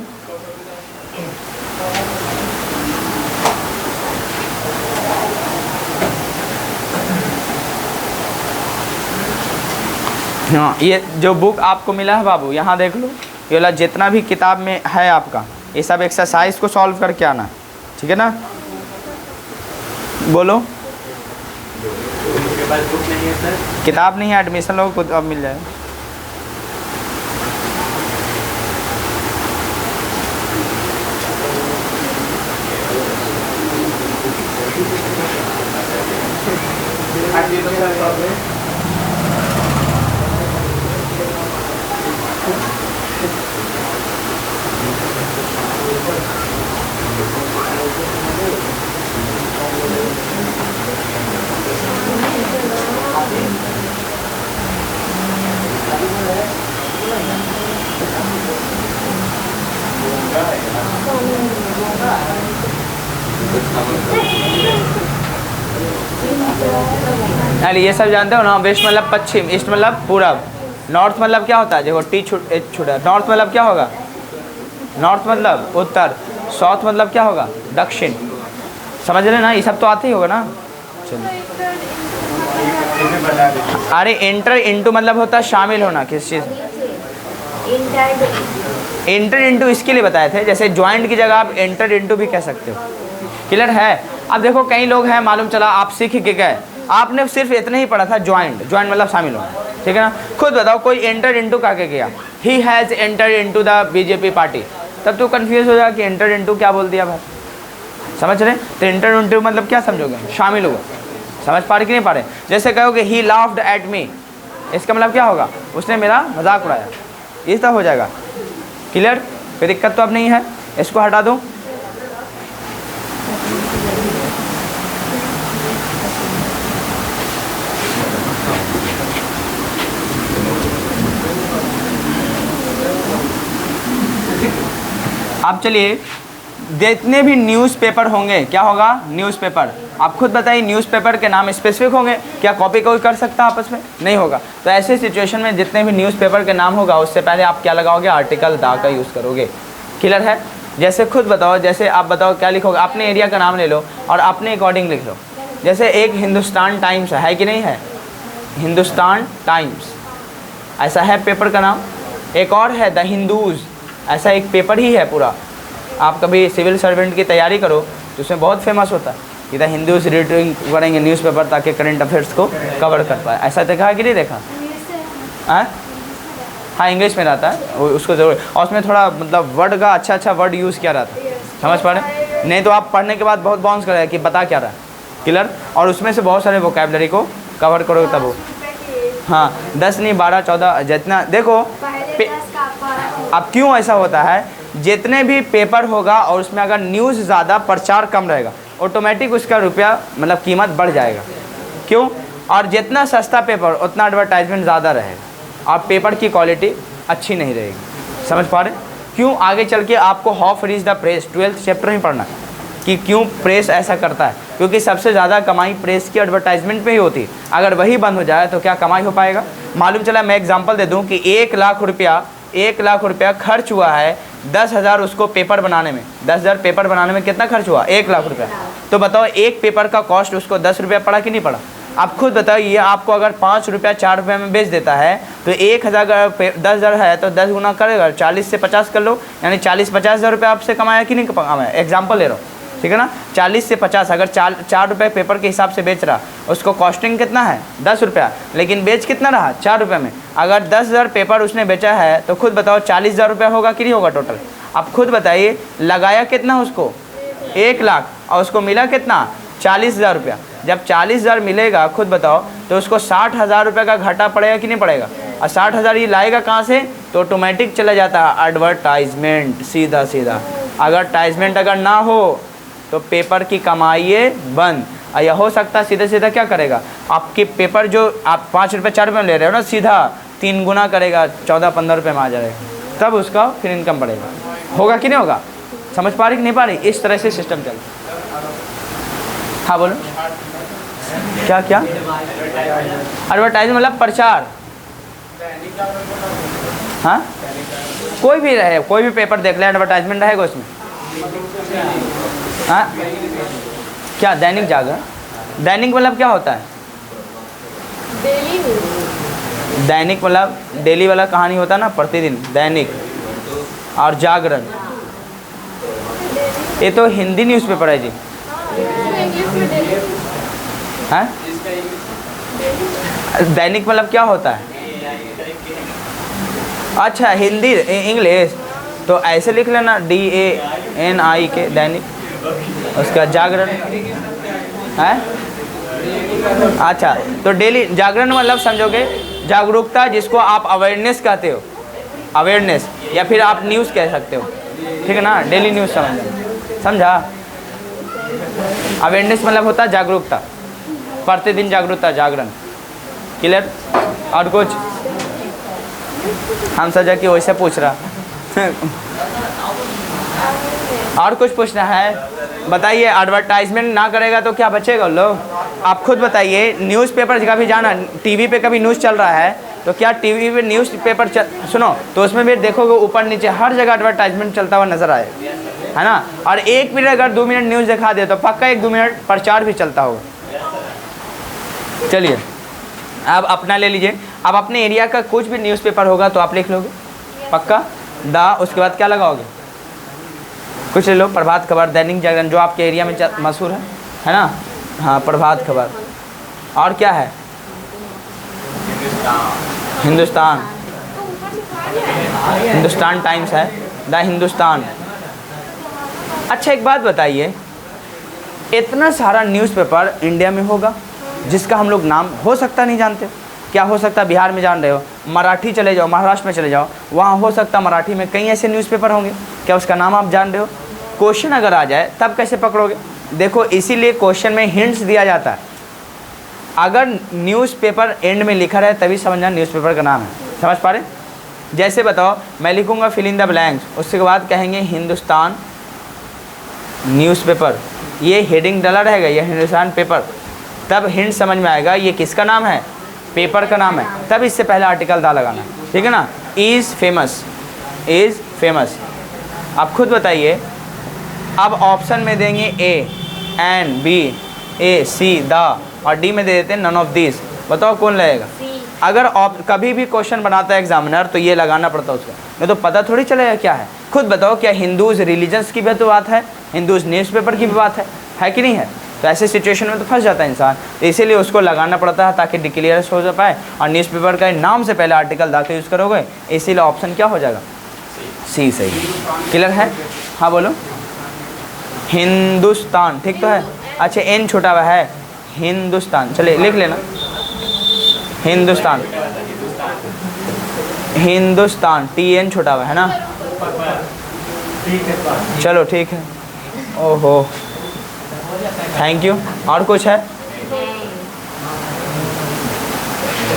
हाँ, ये जो बुक आपको मिला है बाबू, यहाँ देख लो, ये वाला जितना भी किताब में है आपका, ये सब एक्सरसाइज को सॉल्व करके आना, ठीक है ना? बोलो। किताब नहीं है, एडमिशन लोगों को अब मिल जाएगा। अरे ये सब जानते हो ना, वेस्ट मतलब पश्चिम, ईस्ट मतलब पूरब, नॉर्थ मतलब क्या होता है, देखो टी छुटा, नॉर्थ मतलब क्या होगा, नॉर्थ मतलब उत्तर, साउथ मतलब क्या होगा, दक्षिण। समझ रहे ना, ये सब तो आते ही होगा ना। चलिए, अरे एंटर इनटू मतलब होता है शामिल होना किस चीज़ में। एंटर इनटू इसके लिए बताए थे, जैसे ज्वाइंट की जगह आप एंटर इनटू भी कह सकते हो। क्लियर है? अब देखो कई लोग हैं, मालूम चला आप सीख के गए, आपने सिर्फ इतना ही पढ़ा था ज्वाइंट, ज्वाइंट मतलब शामिल होना, ठीक है ना? खुद बताओ कोई एंटर इनटू कह के गया, he has enter into the BJP party, तब तो कंफ्यूज हो जाएगा कि एंटर इनटू क्या बोल दिया भाई। समझ रहे? तो एंटर इनटू मतलब क्या समझोगे, शामिल होगा। समझ पा रहे कि नहीं पा रहे? जैसे कहोगे ही लाफ्ड एट मी, इसका मतलब क्या होगा, उसने मेरा मजाक उड़ाया, इस तरह हो जाएगा। क्लियर? कोई दिक्कत तो अब नहीं है, इसको हटा दो। अब चलिए, जितने भी न्यूज़पेपर होंगे, क्या होगा, न्यूज़पेपर, आप खुद बताइए न्यूज़पेपर के नाम स्पेसिफिक होंगे क्या? कॉपी कोई कर सकता है आपस में? नहीं होगा। तो ऐसे सिचुएशन में जितने भी न्यूज़पेपर के नाम होगा उससे पहले आप क्या लगाओगे, आर्टिकल दा का यूज़ करोगे। क्लियर है? जैसे खुद बताओ, जैसे आप बताओ क्या लिखोगे, अपने एरिया का नाम ले लो और अपने अकॉर्डिंग लिख लो। जैसे एक हिंदुस्तान टाइम्स है कि नहीं है, हिंदुस्तान टाइम्स ऐसा है पेपर का नाम। एक और है द हिंदूज़, ऐसा एक पेपर ही है पूरा। आप कभी सिविल सर्वेंट की तैयारी करो तो उसमें बहुत फेमस होता है कि द हिंदूज़ रीडिंग करेंगे न्यूज़पेपर ताकि करंट अफेयर्स को कवर कर पाए। ऐसा देखा है कि नहीं देखा? हाँ, इंग्लिश में रहता है उसको ज़रूर, और उसमें थोड़ा मतलब वर्ड का अच्छा वर्ड यूज़ किया रहता है। समझ पा रहे? नहीं तो आप पढ़ने के बाद बहुत बाउंस करेगा कि बता क्या रहा है। क्लियर? और उसमें से बहुत सारे वोकैबलरी को कवर करोगे तब वो। हाँ, 10 नहीं 12 14 जितना देखो अब क्यों ऐसा होता है, जितने भी पेपर होगा और उसमें अगर न्यूज़ ज़्यादा प्रचार कम रहेगा, ऑटोमेटिक उसका रुपया मतलब कीमत बढ़ जाएगा। क्यों? और जितना सस्ता पेपर उतना एडवर्टाइजमेंट ज़्यादा रहेगा और पेपर की क्वालिटी अच्छी नहीं रहेगी। समझ पा रहे? क्यों? आगे चल के आपको how free is the press 12th chapter में पढ़ना कि क्यों प्रेस ऐसा करता है, क्योंकि सबसे ज़्यादा कमाई प्रेस की एडवर्टाइजमेंट पे ही होती है। अगर वही बंद हो जाए तो क्या कमाई हो पाएगा? मालूम चला, मैं एग्जांपल दे दूं कि 1 लाख रुपया खर्च हुआ है 10,000 उसको पेपर बनाने में। 10,000 पेपर बनाने में कितना खर्च हुआ? 1 लाख रुपया। तो बताओ एक पेपर का कॉस्ट उसको 10 रुपया पड़ा कि नहीं पड़ा? आप खुद बताओ, ये आपको अगर 5 रुपया 4 रुपये में बेच देता है तो 1,000 10,000 है तो 10 गुना करेगा, 40 से 50 कर लो, यानी 40-50 हज़ार रुपये आपसे कमाया कि नहीं कमाया? एग्जाम्पल ले रहा हूँ, ठीक है ना। 40 से 50, अगर 4 रुपये पेपर के हिसाब से बेच रहा, उसको कॉस्टिंग कितना है? 10 रुपया, लेकिन बेच कितना रहा? 4 रुपये में। अगर 10,000 पेपर उसने बेचा है तो खुद बताओ 40,000 रुपया होगा कि नहीं होगा टोटल? आप खुद बताइए, लगाया कितना उसको? 1 लाख, और उसको मिला कितना? 40,000 रुपया। जब 40,000 मिलेगा खुद बताओ तो उसको 60,000 रुपये का घाटा पड़ेगा कि नहीं पड़ेगा? और 60,000 ये लाएगा कहाँ से? तो ऑटोमेटिक चला जाता है एडवर्टाइजमेंट, सीधा सीधा। अगर एडवर्टाइजमेंट अगर ना हो तो पेपर की कमाई बंद। और यह हो सकता है सीधा सीधा क्या करेगा, आपके पेपर जो आप 5 रुपये 4 रुपये में ले रहे हो ना, सीधा 3 गुना करेगा, 14-15 रुपये में आ जाएगा, तब उसका फिर इनकम बढ़ेगा। होगा कि नहीं होगा? समझ पा रही कि नहीं पा रही? इस तरह से सिस्टम चलता। हाँ बोलो, क्या क्या? एडवर्टाइजमेंट मतलब प्रचार। हाँ, कोई भी रहे, कोई भी पेपर देख ले, एडवर्टाइजमेंट रहेगा उसमें। हाँ, क्या? दैनिक जागरण। दैनिक मतलब क्या होता है? दैनिक मतलब डेली वाला कहानी होता है ना, प्रतिदिन। दैनिक और जागरण ये तो हिंदी न्यूज़पेपर है जी। हाँ, दैनिक मतलब क्या होता है? अच्छा, हिंदी इंग्लिश तो ऐसे लिख लेना, DANIK दैनिक, उसका जागरण है। अच्छा, तो डेली जागरण मतलब समझोगे जागरूकता, जिसको आप अवेयरनेस कहते हो, अवेयरनेस, या फिर आप न्यूज़ कह सकते हो, ठीक है ना। डेली न्यूज़ समझा? अवेयरनेस मतलब होता है जागरूकता, प्रतिदिन जागरूकता, जागरण। क्लियर? और कुछ? हम सजा कि वैसे पूछ रहा और कुछ पूछना है? बताइए, एडवर्टाइजमेंट ना करेगा तो क्या बचेगा लोग? आप खुद बताइए। न्यूज़पेपर कभी जाना, टीवी पे कभी न्यूज़ चल रहा है तो क्या टीवी पे न्यूज़पेपर सुनो तो उसमें भी देखोगे ऊपर नीचे हर जगह एडवर्टाइजमेंट चलता हुआ नजर आए, है ना। और 1 मिनट अगर 2 मिनट न्यूज़ दिखा दे तो पक्का 1-2 मिनट प्रचार भी चलता होगा। चलिए, अब अपना ले लीजिए। अब अपने एरिया का कुछ भी न्यूज़पेपर होगा तो आप लिख लोगे पक्का दा, उसके बाद क्या लगाओगे? कुछ ले लो, प्रभात खबर, दैनिक जागरण, जो आपके एरिया में मशहूर है ना। हाँ, प्रभात खबर। और क्या है? हिंदुस्तान, हिंदुस्तान टाइम्स है, द हिंदुस्तान। अच्छा, एक बात बताइए, इतना सारा न्यूज़पेपर इंडिया में होगा जिसका हम लोग नाम हो सकता नहीं जानते। क्या हो सकता? बिहार में जान रहे हो, मराठी चले जाओ, महाराष्ट्र में चले जाओ, वहाँ हो सकता मराठी में कई ऐसे न्यूज़पेपर होंगे, क्या उसका नाम आप जान रहे हो? क्वेश्चन अगर आ जाए तब कैसे पकड़ोगे? देखो, इसीलिए क्वेश्चन में हिंट्स दिया जाता है। अगर न्यूज़पेपर एंड में लिखा रहे तभी समझना न्यूज़पेपर का नाम है। समझ पा रहे? जैसे बताओ, मैं लिखूँगा फिल इन द ब्लैंक्स, उसके बाद कहेंगे हिंदुस्तान न्यूज़पेपर, ये हेडिंग डला रहेगा, ये हिंदुस्तान पेपर, तब हिंट समझ में आएगा ये किसका नाम है, पेपर का नाम है। तब इससे पहले आर्टिकल दा लगाना, ठीक है ना। Is famous, is famous. आप खुद बताइए। अब ऑप्शन में देंगे A, an, B, A, C, the, और डी में दे देते हैं नन ऑफ दिस। बताओ कौन लगेगा? अगर कभी भी क्वेश्चन बनाता है एग्जामिनर तो ये लगाना पड़ता है उसका, नहीं तो पता थोड़ी चलेगा क्या है। खुद बताओ, क्या हिंदूज़ रिलीजन्स की भी तो बात है, हिंदूज़ न्यूज़पेपर की भी बात है कि नहीं है? तो ऐसे सिचुएशन में तो फंस जाता है इंसान, तो इसीलिए उसको लगाना पड़ता है ताकि डिक्लेयर हो जा पाए। और न्यूज़पेपर का नाम से पहले आर्टिकल दा के यूज़ करोगे, इसीलिए ऑप्शन क्या हो जाएगा? सी सही। क्लियर है? हाँ बोलो। हिंदुस्तान, ठीक तो है। अच्छा, एन छोटा हुआ है, हिंदुस्तान, चलिए लिख लेना हिंदुस्तान। हिंदुस्तान, TN छोटा हुआ है ना। चलो ठीक है। ओहो, थैंक यू। और कुछ है?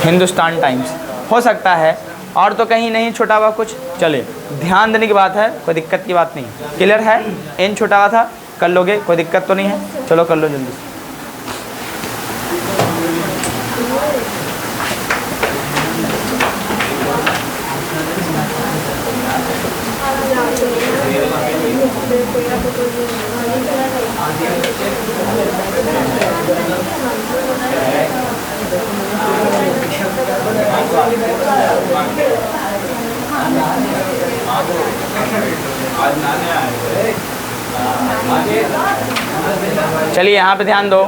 हिंदुस्तान टाइम्स हो सकता है, और तो कहीं नहीं छोटा हुआ कुछ। चलिए, ध्यान देने की बात है, कोई दिक्कत की बात नहीं। क्लियर है? N छोटा हुआ था, कर लोगे, कोई दिक्कत तो नहीं है। चलो कर लो जल्दी से। चलिए यहाँ पे ध्यान दो।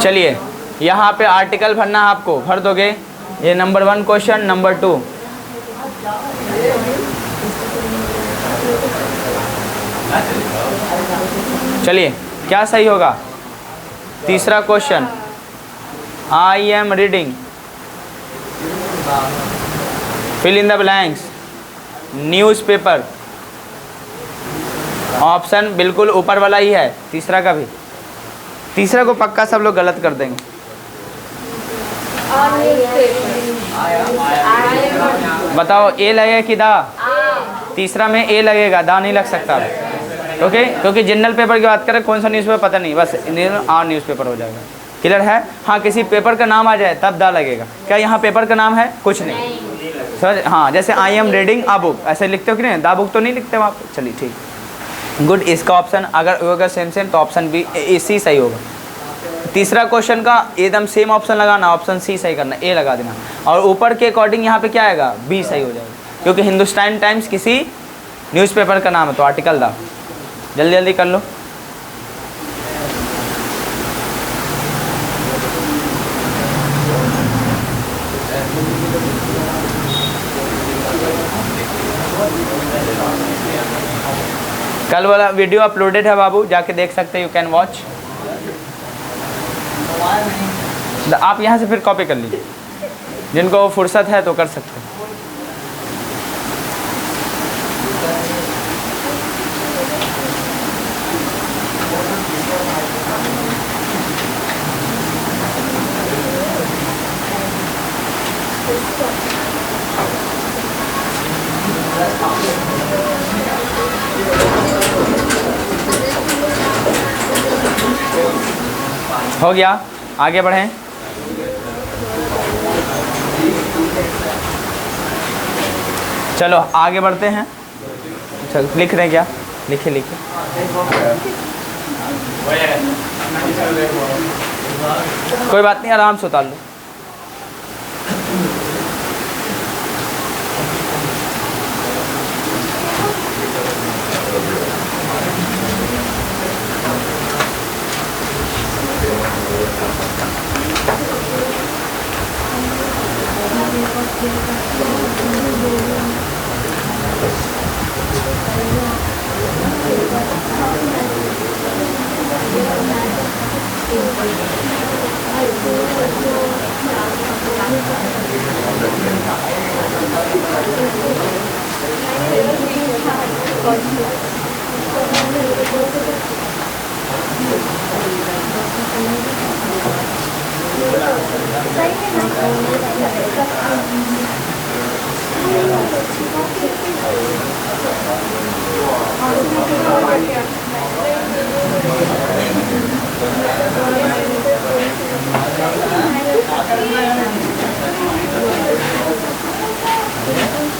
चलिए यहाँ पे आर्टिकल भरना है आपको, भर दोगे। ये नंबर 1 क्वेश्चन, नंबर 2। चलिए क्या सही होगा? तीसरा question, I am reading, fill in the blanks, newspaper. Option बिल्कुल ऊपर वाला ही है, तीसरा का भी। तीसरा को पक्का सब लोग गलत कर देंगे। बताओ, ए लगेगा कि दा? तीसरा में ए लगेगा, दा नहीं लग सकता। ओके, क्योंकि जनरल पेपर की बात करें, कौन सा न्यूज़पेपर पता नहीं, बस न्यूज़पेपर हो जाएगा। क्लियर है? हाँ, किसी पेपर का नाम आ जाए तब दा लगेगा। क्या यहाँ पेपर का नाम है? कुछ नहीं। समझ? हाँ, जैसे आई एम रीडिंग अ बुक, ऐसे लिखते हो कि नहीं? दा बुक तो नहीं लिखते वहाँ पे। चलिए ठीक, गुड। इसका ऑप्शन अगर होगा सेम तो ऑप्शन बी, सी सही होगा। तीसरा क्वेश्चन का एकदम सेम ऑप्शन लगाना, ऑप्शन सी सही करना, ए लगा देना। और ऊपर के अकॉर्डिंग यहाँ पे क्या आएगा? बी सही हो जाएगा, क्योंकि हिंदुस्तान टाइम्स किसी न्यूज़पेपर का नाम है, तो आर्टिकल दा। जल्दी जल्दी कर लो। कल वाला वीडियो अपलोडेड है बाबू, जाके देख सकते हैं, यू कैन वॉच। आप यहाँ से फिर कॉपी कर लीजिए, जिनको फुर्सत है तो कर सकते हैं। हो गया, आगे बढ़ें। चलो आगे बढ़ते हैं। चलो लिख रहे हैं क्या? लिखे लिखे। कोई बात नहीं, आराम से उतार लो।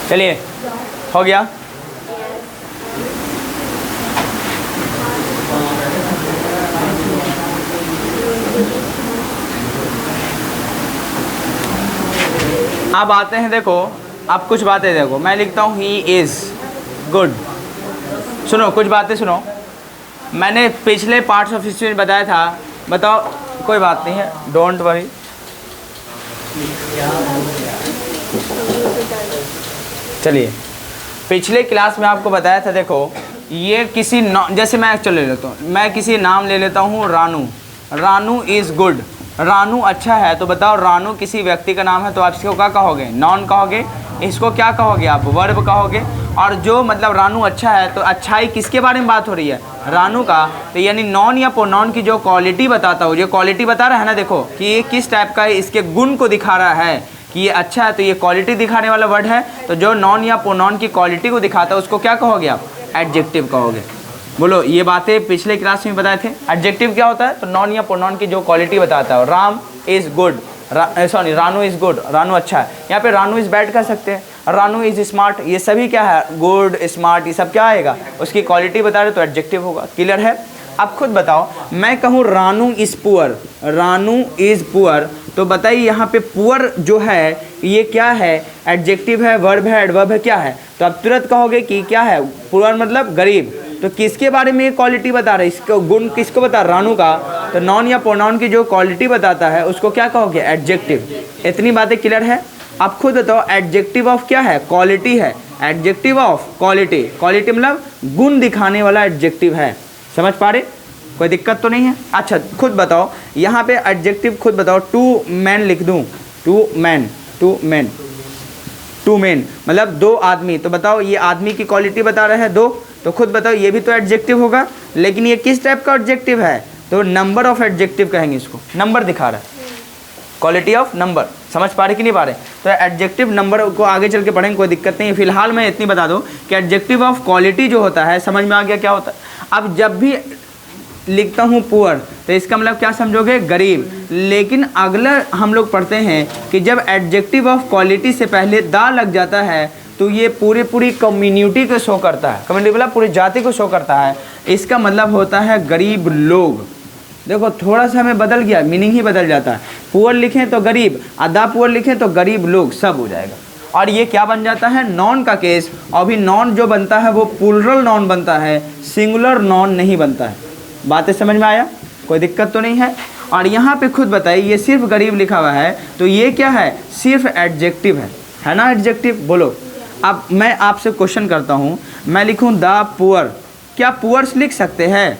चलिए, हो गया। अब आते हैं, देखो अब कुछ बातें देखो। मैं लिखता हूँ ही इज़ गुड। सुनो कुछ बातें सुनो। मैंने पिछले पार्ट्स ऑफ हिस्ट्री में बताया था, बताओ। कोई बात नहीं है, डोंट वरी। चलिए, पिछले क्लास में आपको बताया था, देखो ये किसी जैसे मैं चलो ले लेता हूँ, मैं किसी नाम ले लेता हूँ रानू, रानू इज़ गुड, रानू अच्छा है, तो बताओ रानू किसी व्यक्ति का नाम है तो आप इसको क्या कहोगे, नॉन कहोगे। इसको क्या कहोगे आप, वर्ब कहोगे। और जो मतलब रानू अच्छा है तो अच्छाई किसके बारे में बात हो रही है, रानू का। तो यानी नॉन या प्रोनाउन की जो क्वालिटी बताता हो, जो क्वालिटी बता रहा है ना, देखो कि ये किस टाइप का है, इसके गुण को दिखा रहा है कि ये अच्छा है, तो ये क्वालिटी दिखाने वाला वर्ड है। तो जो नॉन या प्रोनाउन की क्वालिटी को दिखाता है उसको क्या कहोगे आप, एडजेक्टिव कहोगे। बोलो, ये बातें पिछले क्लास में बताए थे। एडजेक्टिव क्या होता है, तो नॉन या प्रोनाउन की जो क्वालिटी बताता है। Ram is good, sorry Ranu is good, Ranu अच्छा है। यहाँ पे रानू इज़ बैड कर सकते हैं, रानू इज़ स्मार्ट, ये सभी क्या है, गुड स्मार्ट, ये सब क्या आएगा, उसकी क्वालिटी बता रहे तो एडजेक्टिव होगा। क्लियर है। अब खुद बताओ, मैं कहूँ Ranu is poor, Ranu is poor, तो बताइए यहाँ पे पुअर जो है ये क्या है, एडजेक्टिव है, वर्ब है, एडवर्ब है, क्या है। तो आप तुरंत कहोगे कि क्या है, पुअर मतलब गरीब। तो किसके बारे में ये क्वालिटी बता रहा है, इसको गुण किसको बता, रानू का। तो नॉन या प्रोनाउन की जो क्वालिटी बताता है उसको क्या कहोगे, एडजेक्टिव। इतनी बातें क्लियर है। अब खुद बताओ, एडजेक्टिव ऑफ क्या है, क्वालिटी है। एडजेक्टिव ऑफ क्वालिटी, क्वालिटी मतलब गुण दिखाने वाला एडजेक्टिव है। समझ पा रहे, कोई दिक्कत तो नहीं है। अच्छा खुद बताओ, यहाँ पे एडजेक्टिव खुद बताओ, टू मैन लिख दूँ, two man, two man, two man मतलब दो आदमी। तो बताओ ये आदमी की क्वालिटी बता रहा है दो, तो खुद बताओ ये भी तो एडजेक्टिव होगा, लेकिन ये किस टाइप का एडजेक्टिव है, तो नंबर ऑफ एडजेक्टिव कहेंगे इसको, नंबर दिखा रहा है, क्वालिटी ऑफ नंबर। समझ पा रहे कि नहीं पा रहे। तो एडजेक्टिव नंबर को आगे चल के पढ़ेंगे, कोई दिक्कत नहीं है। फिलहाल मैं इतनी बता दूं कि एडजेक्टिव ऑफ क्वालिटी जो होता है, समझ में आ गया क्या होता है। अब जब भी लिखता हूँ पुअर तो इसका मतलब क्या समझोगे, गरीब। लेकिन अगला हम लोग पढ़ते हैं कि जब एडजेक्टिव ऑफ क्वालिटी से पहले दा लग जाता है तो ये पूरी कम्युनिटी को शो करता है, कम्युनिटी मतलब पूरी जाति को शो करता है। इसका मतलब होता है गरीब लोग। देखो थोड़ा सा हमें बदल गया, मीनिंग ही बदल जाता है। पुअर लिखें तो गरीब, आधा पुअर लिखें तो गरीब लोग, सब हो जाएगा। और ये क्या बन जाता है, नॉन का केस। और भी नॉन जो बनता है वो प्लूरल नॉन बनता है, सिंगुलर नॉन नहीं बनता है। बातें समझ में आया, कोई दिक्कत तो नहीं है। और यहाँ पे खुद बताइए, ये सिर्फ गरीब लिखा हुआ है तो ये क्या है, सिर्फ एडजेक्टिव है ना, एडजेक्टिव। बोलो, अब मैं आपसे क्वेश्चन करता हूँ, मैं लिखूँ द पुअर, क्या पुअर्स लिख सकते हैं।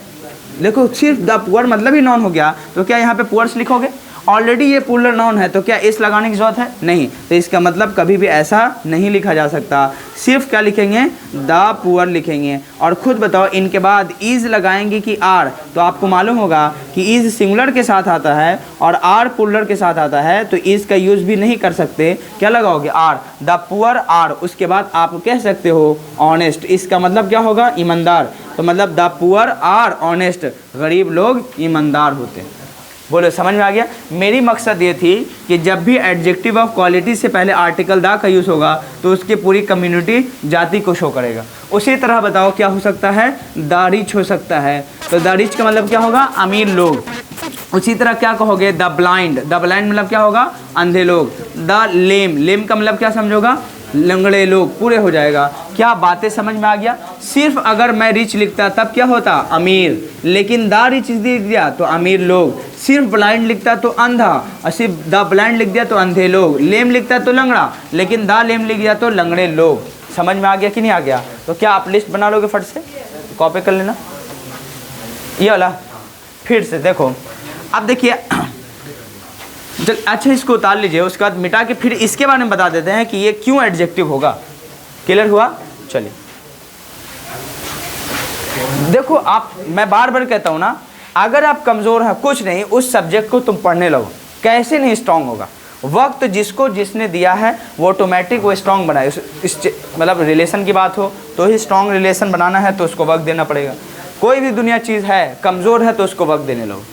देखो सिर्फ द पुअर मतलब ही नॉन हो गया, तो क्या यहाँ पे पुअर्स लिखोगे, ऑलरेडी ये प्लूरल नाउन है तो क्या इस लगाने की जरूरत है, नहीं। तो इसका मतलब कभी भी ऐसा नहीं लिखा जा सकता, सिर्फ क्या लिखेंगे, द पुअर लिखेंगे। और खुद बताओ, इनके बाद इज़ लगाएंगे कि आर, तो आपको मालूम होगा कि इज़ सिंगुलर के साथ आता है और आर प्लूरल के साथ आता है, तो इज़ का यूज़ भी नहीं कर सकते। क्या लगाओगे, आर, द पुअर आर, उसके बाद आप कह सकते हो ऑनेस्ट। इसका मतलब क्या होगा, ईमानदार। तो मतलब द पुअर आर ऑनेस्ट, गरीब लोग ईमानदार होते हैं। बोलो समझ में आ गया। मेरी मकसद ये थी कि जब भी एडजेक्टिव ऑफ क्वालिटी से पहले आर्टिकल दा का यूज़ होगा तो उसकी पूरी कम्युनिटी जाति को शो करेगा। उसी तरह बताओ क्या हो सकता है, द रिच हो सकता है, तो द रिच का मतलब क्या होगा, अमीर लोग। उसी तरह क्या कहोगे, द ब्लाइंड, द ब्लाइंड मतलब क्या होगा, अंधे लोग। द लेम, लेम का मतलब क्या समझोगा, लंगड़े लोग, पूरे हो जाएगा। क्या बातें समझ में आ गया। सिर्फ अगर मैं रिच लिखता तब क्या होता, अमीर, लेकिन द रिच लिख दिया तो अमीर लोग। सिर्फ ब्लाइंड लिखता तो अंधा, और सिर्फ द ब्लाइंड लिख दिया तो अंधे लोग। लेम लिखता तो लंगड़ा, लेकिन द लेम लिख दिया तो लंगड़े लोग। समझ में आ गया कि नहीं आ गया। तो क्या आप लिस्ट बना लोगे, फट से कॉपी कर लेना ये वाला। फिर से देखो, अब देखिए, अच्छा इसको उतार लीजिए, उसके बाद मिटा के फिर इसके बारे में बता देते हैं कि ये क्यों एडजेक्टिव होगा। क्लियर हुआ। चलिए देखो, आप, मैं बार बार कहता हूँ ना, अगर आप कमज़ोर हैं, कुछ नहीं, उस सब्जेक्ट को तुम पढ़ने लगो, कैसे नहीं स्ट्रांग होगा। वक्त जिसको जिसने दिया है वो ऑटोमेटिक वो स्ट्रांग बनाए। इस मतलब रिलेशन की बात हो तो ही स्ट्रांग रिलेशन बनाना है तो उसको वक्त देना पड़ेगा। कोई भी दुनिया चीज़ है, कमज़ोर है तो उसको वक्त देने लगो।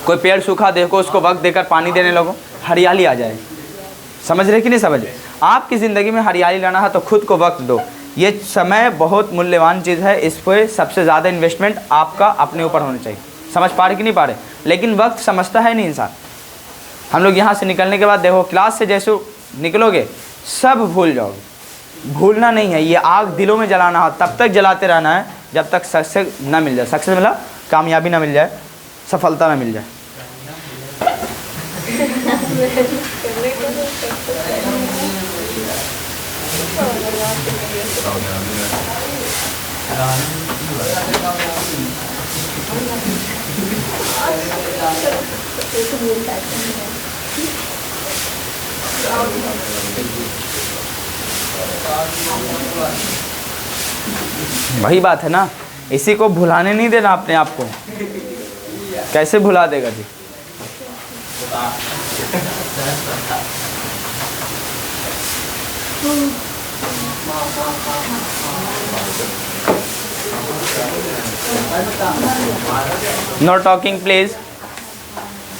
कोई पेड़ सूखा देखो, उसको वक्त देकर पानी देने लगो, हरियाली आ जाए। समझ रहे कि नहीं समझ रहे। आपकी ज़िंदगी में हरियाली लाना है तो खुद को वक्त दो। ये समय बहुत मूल्यवान चीज़ है, इस पर सबसे ज़्यादा इन्वेस्टमेंट आपका अपने ऊपर होना चाहिए। समझ पा रहे कि नहीं पा रहे। लेकिन वक्त समझता है नहीं इंसान। हम लोग यहाँ से निकलने के बाद देखो, क्लास से जैसे निकलोगे सब भूल जाओगे। भूलना नहीं है, ये आग दिलों में जलाना है, तब तक जलाते रहना है जब तक सक्सेस ना मिल जाए। सक्सेस मतलब कामयाबी ना मिल जाए, सफलता ना मिल जाए। वही बात है ना, इसी को भुलाने नहीं देना अपने आप को। कैसे भुला देगा जी? No talking please.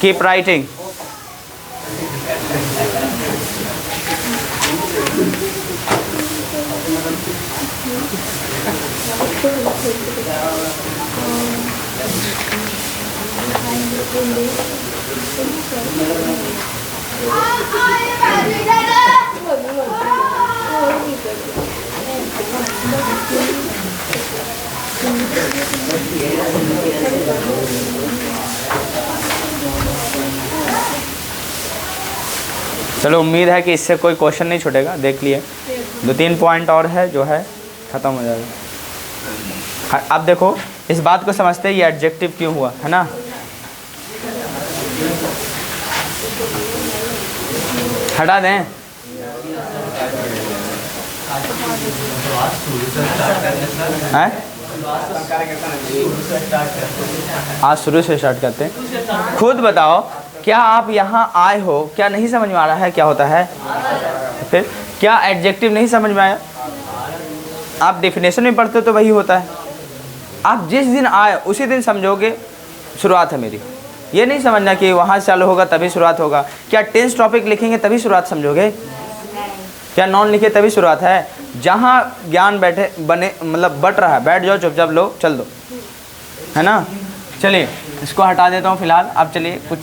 Keep writing. चलो, उम्मीद है कि इससे कोई क्वेश्चन नहीं छूटेगा। देख लिए 2-3 पॉइंट और है जो है ख़त्म हो जाएगा। हाँ, अब देखो इस बात को समझते हैं ये एडजेक्टिव क्यों हुआ है ना। हटा दें। हैं? आज शुरू से स्टार्ट करते हैं। खुद बताओ, क्या आप यहाँ आए हो? क्या नहीं समझ में आ रहा है क्या होता है? फिर क्या एडजेक्टिव नहीं समझ में आया? आप डेफिनेशन में पढ़ते तो वही होता है। आप जिस दिन आए उसी दिन समझोगे शुरुआत है मेरी। ये नहीं समझना कि वहाँ से चालू होगा तभी शुरुआत होगा। क्या टेंस टॉपिक लिखेंगे तभी शुरुआत समझोगे? क्या नॉन लिखे तभी शुरुआत है? जहाँ ज्ञान बैठे बने मतलब बट रहा है, बैठ जाओ चुपचाप, लो चल दो, है ना। चलिए इसको हटा देता हूँ फिलहाल। अब चलिए कुछ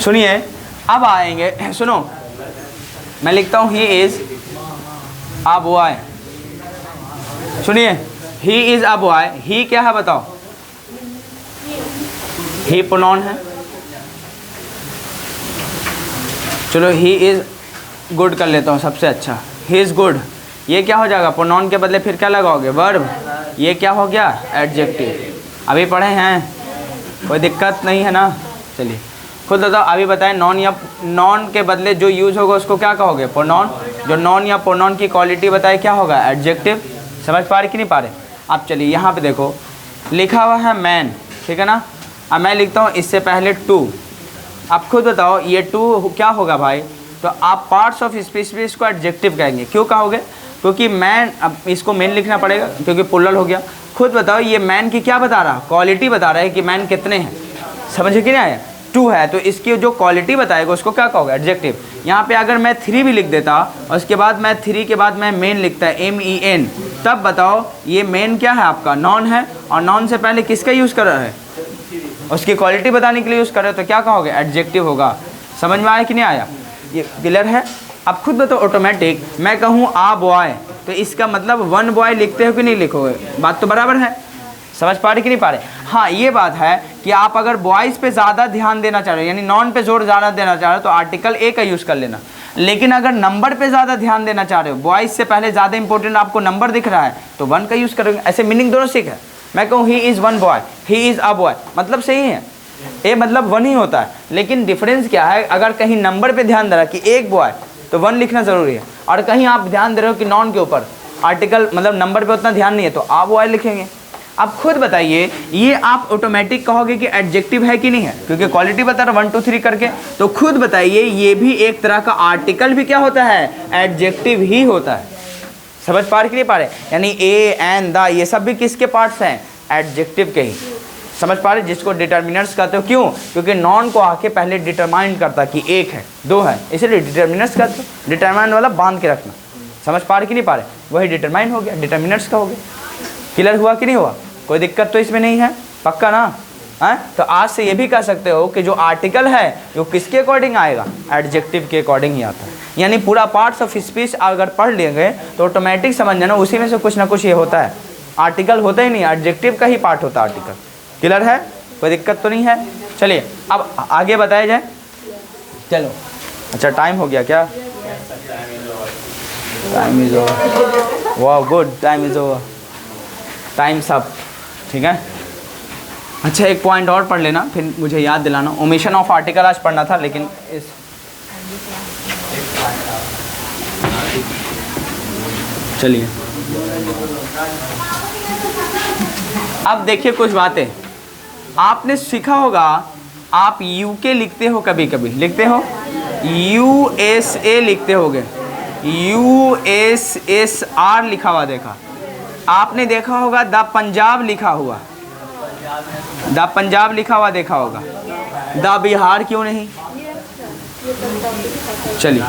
सुनिए। अब आएंगे, सुनो मैं लिखता हूँ ही इज़ अ बॉय। सुनिए, ही इज़ अ बॉय। ही क्या है बताओ? ही प्रोनाउन है। चलो ही इज़ गुड कर लेता हूँ सबसे अच्छा। ही इज़ गुड, ये क्या हो जाएगा? प्रोनाउन के बदले फिर क्या लगाओगे? वर्ब। ये क्या हो गया? एडजेक्टिव। अभी पढ़े हैं, कोई दिक्कत नहीं है ना। चलिए खुद बताओ, अभी बताएं। नॉन या नॉन के बदले जो यूज़ होगा उसको क्या कहोगे? प्रोनाउन। जो नॉन या प्रोनाउन की क्वालिटी बताए क्या होगा? एडजेक्टिव। समझ पा रहे कि नहीं पा रहे? अब चलिए यहाँ पे देखो लिखा हुआ है मैन, ठीक है ना। अब मैं लिखता हूँ इससे पहले टू। आप खुद बताओ ये टू क्या होगा भाई? तो आप पार्ट्स ऑफ स्पीच भी इसको एडजेक्टिव कहेंगे। क्यों कहोगे? क्योंकि मैन, अब इसको मेन लिखना पड़ेगा क्योंकि प्लुरल हो गया। खुद बताओ ये मैन की क्या बता रहा? क्वालिटी बता रहा है कि मैन कितने हैं। समझे कि नहीं आया? टू है तो इसकी जो क्वालिटी बताएगा उसको क्या कहोगे? एडजेक्टिव। यहाँ पे अगर मैं 3 भी लिख देता और उसके बाद मैं 3 के बाद मैं मेन लिखता है MEN, तब बताओ ये मेन क्या है आपका? नॉन है। और नॉन से पहले किसका यूज़ कर रहा है? उसकी क्वालिटी बताने के लिए यूज़ कर रहे हो तो क्या कहोगे? एडजेक्टिव होगा। समझ में आया कि नहीं आया? ये क्लियर है? अब खुद बताओ ऑटोमेटिक मैं कहूँ आ बॉय तो इसका मतलब 1 बॉय लिखते हो कि नहीं लिखोगे? बात तो बराबर है। समझ पा रहे कि नहीं पा रहे? हाँ, ये बात है कि आप अगर बॉयज़ पे ज़्यादा ध्यान देना चाह रहे हो, यानी नॉन पे जोर ज़्यादा देना चाह रहे हो, तो आर्टिकल ए का यूज़ कर लेना। लेकिन अगर नंबर पे ज़्यादा ध्यान देना चाह रहे हो, बॉयज़ से पहले ज़्यादा इंपॉर्टेंट आपको नंबर दिख रहा है, तो 1 का यूज़ करोगे। ऐसे मीनिंग दोनों सीख है। मैं कहूँ he is 1 boy, he is a boy, मतलब सही है। ए मतलब 1 ही होता है, लेकिन डिफरेंस क्या है? अगर कहीं नंबर पे ध्यान दे रहा कि एक बॉय तो 1 लिखना ज़रूरी है, और कहीं आप ध्यान दे रहे हो कि नॉन के ऊपर, आर्टिकल मतलब नंबर पे उतना ध्यान नहीं है, तो आ बॉय लिखेंगे। आप खुद बताइए ये आप ऑटोमेटिक कहोगे कि एडजेक्टिव है कि नहीं है? क्योंकि क्वालिटी बता रहा 1 2 3 करके। तो खुद बताइए ये भी एक तरह का आर्टिकल भी क्या होता है? एडजेक्टिव ही होता है। समझ पा रहे कि नहीं पा रहे? यानी ए एंड द ये सब भी किसके पार्ट्स हैं? एडजेक्टिव के ही। समझ पा रहे? जिसको डिटर्मिनर्स कहते हो। क्यों? क्योंकि नॉन को आके पहले डिटरमाइन करता कि 1 है 2 है, इसलिए डिटर्मिनर्स कहते हो। डिटरमाइन वाला बांध के रखना। समझ पा रहे कि नहीं पा रहे? वही डिटरमाइन हो गया, डिटर्मिनर्स का हो गया। क्लियर हुआ कि नहीं हुआ? कोई दिक्कत तो इसमें नहीं है? पक्का ना? हैं? तो आज से ये भी कह सकते हो कि जो आर्टिकल है वो किसके अकॉर्डिंग आएगा? एडजेक्टिव के अकॉर्डिंग ही आता है। यानी पूरा पार्ट्स ऑफ स्पीच अगर पढ़ लेंगे तो ऑटोमेटिक समझ जाना उसी में से कुछ ना कुछ ये होता है। आर्टिकल होता ही नहीं, एडजेक्टिव का ही पार्ट होता है आर्टिकल। क्लियर है? कोई दिक्कत तो नहीं है? चलिए अब आगे बताया जाए। चलो अच्छा, टाइम हो गया क्या? Time is over. वाह good, time is over. Time's up, ठीक है। अच्छा एक पॉइंट और पढ़ लेना, फिर मुझे याद दिलाना। ओमिशन ऑफ आर्टिकल आज पढ़ना था, लेकिन इस चलिए अब देखिए कुछ बातें आपने सीखा होगा। आप यूके लिखते हो, कभी कभी लिखते हो, यूएसए लिखते होगे, यूएसएसआर लिखा हुआ देखा आपने, देखा होगा द पंजाब लिखा हुआ, द पंजाब लिखा हुआ देखा होगा, द बिहार क्यों नहीं। चलिए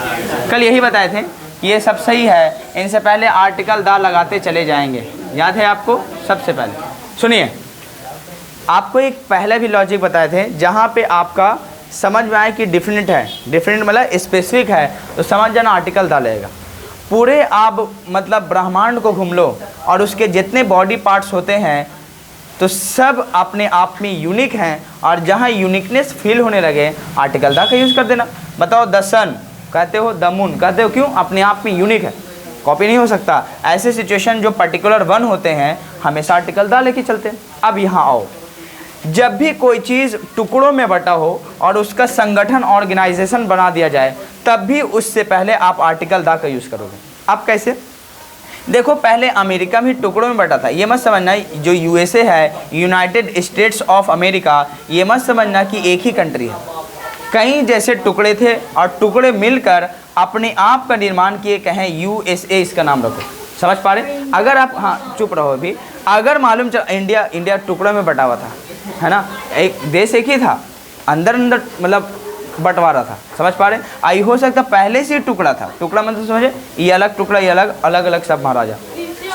कल यही बताए थे कि ये सब सही है, इनसे पहले आर्टिकल द लगाते चले जाएंगे, याद है आपको। सबसे पहले सुनिए, आपको एक पहले भी लॉजिक बताए थे जहाँ पे आपका समझ में आए कि डिफरेंट है, डिफरेंट मतलब स्पेसिफिक है, तो समझ जाना आर्टिकल द लगेगा। पूरे आप मतलब ब्रह्मांड को घूम लो और उसके जितने बॉडी पार्ट्स होते हैं तो सब अपने आप में यूनिक हैं, और जहाँ यूनिकनेस फील होने लगे आर्टिकल द का यूज़ कर देना। बताओ द सन कहते हो, द मून कहते हो, क्यों? अपने आप में यूनिक है, कॉपी नहीं हो सकता। ऐसे सिचुएशन जो पर्टिकुलर वन होते हैं हमेशा आर्टिकल द लेके चलते हैं। अब यहाँ आओ, जब भी कोई चीज़ टुकड़ों में बटा हो और उसका संगठन ऑर्गेनाइजेशन बना दिया जाए, तब भी उससे पहले आप आर्टिकल द का यूज़ करोगे। अब कैसे? देखो पहले अमेरिका भी टुकड़ों में बटा था, ये मत समझना जो यूएसए है, यूनाइटेड स्टेट्स ऑफ अमेरिका, ये मत समझना कि एक ही कंट्री है। कई जैसे टुकड़े थे और टुकड़े मिलकर अपने आप का निर्माण किए, कहें यूएसए इसका नाम रखो। समझ पा रहे? अगर आप, हाँ चुप रहो अभी, अगर मालूम चल इंडिया टुकड़ों में बटा हुआ था, है ना, एक देश एक ही था, अंदर मतलब बंटवारा था। समझ पा रहे? आई हो सकता पहले से टुकड़ा था, टुकड़ा मतलब समझे, ये अलग टुकड़ा, ये अलग, अलग अलग सब महाराजा।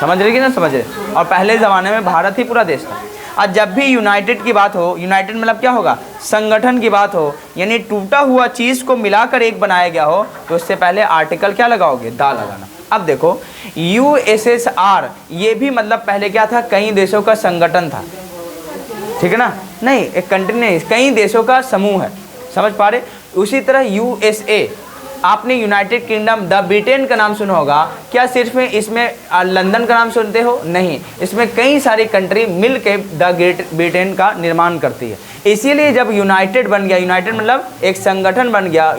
समझ रहे कि ना समझ रहे? और पहले ज़माने में भारत ही पूरा देश था। और जब भी यूनाइटेड की बात हो, यूनाइटेड मतलब क्या होगा, संगठन की बात हो, यानी टूटा हुआ चीज़ को मिलाकर एक बनाया गया हो, तो उससे पहले आर्टिकल क्या लगाओगे? द लगाना। अब देखो यूएसएसआर, ये भी मतलब पहले क्या था, कई देशों का संगठन था, ठीक है ना, नहीं एक कंट्री नहीं, कई देशों का समूह है। समझ पा रहे? उसी तरह यूएसए, आपने यूनाइटेड किंगडम, द ब्रिटेन का नाम सुना होगा, क्या सिर्फ इसमें लंदन का नाम सुनते हो? नहीं, इसमें कई सारी कंट्री मिल के द ग्रेट ब्रिटेन का निर्माण करती है। इसीलिए जब यूनाइटेड बन गया, यूनाइटेड मतलब एक संगठन बन गया,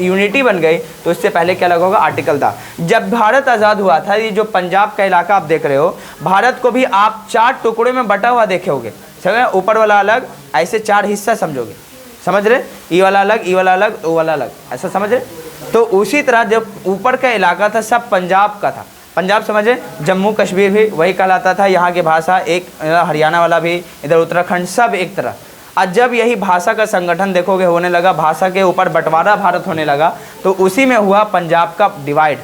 यूनिटी बन गई, तो इससे पहले क्या लगा होगा? Article the. जब भारत आज़ाद हुआ था, ये जो पंजाब का इलाका आप देख रहे हो, भारत को भी आप 4 टुकड़े में बटा हुआ देखे होगे, समझ? ऊपर वाला अलग, ऐसे 4 हिस्सा समझोगे, समझ रहे? ई वाला अलग, ई वाला अलग, ओ वाला अलग, ऐसा समझ रहे? तो उसी तरह जब ऊपर का इलाका था सब पंजाब का था, पंजाब समझे, जम्मू कश्मीर भी वही कहलाता था, यहाँ की भाषा एक, हरियाणा वाला भी, इधर उत्तराखंड, सब एक तरह। और जब यही भाषा का संगठन देखोगे होने लगा, भाषा के ऊपर बंटवारा भारत होने लगा, तो उसी में हुआ पंजाब का डिवाइड।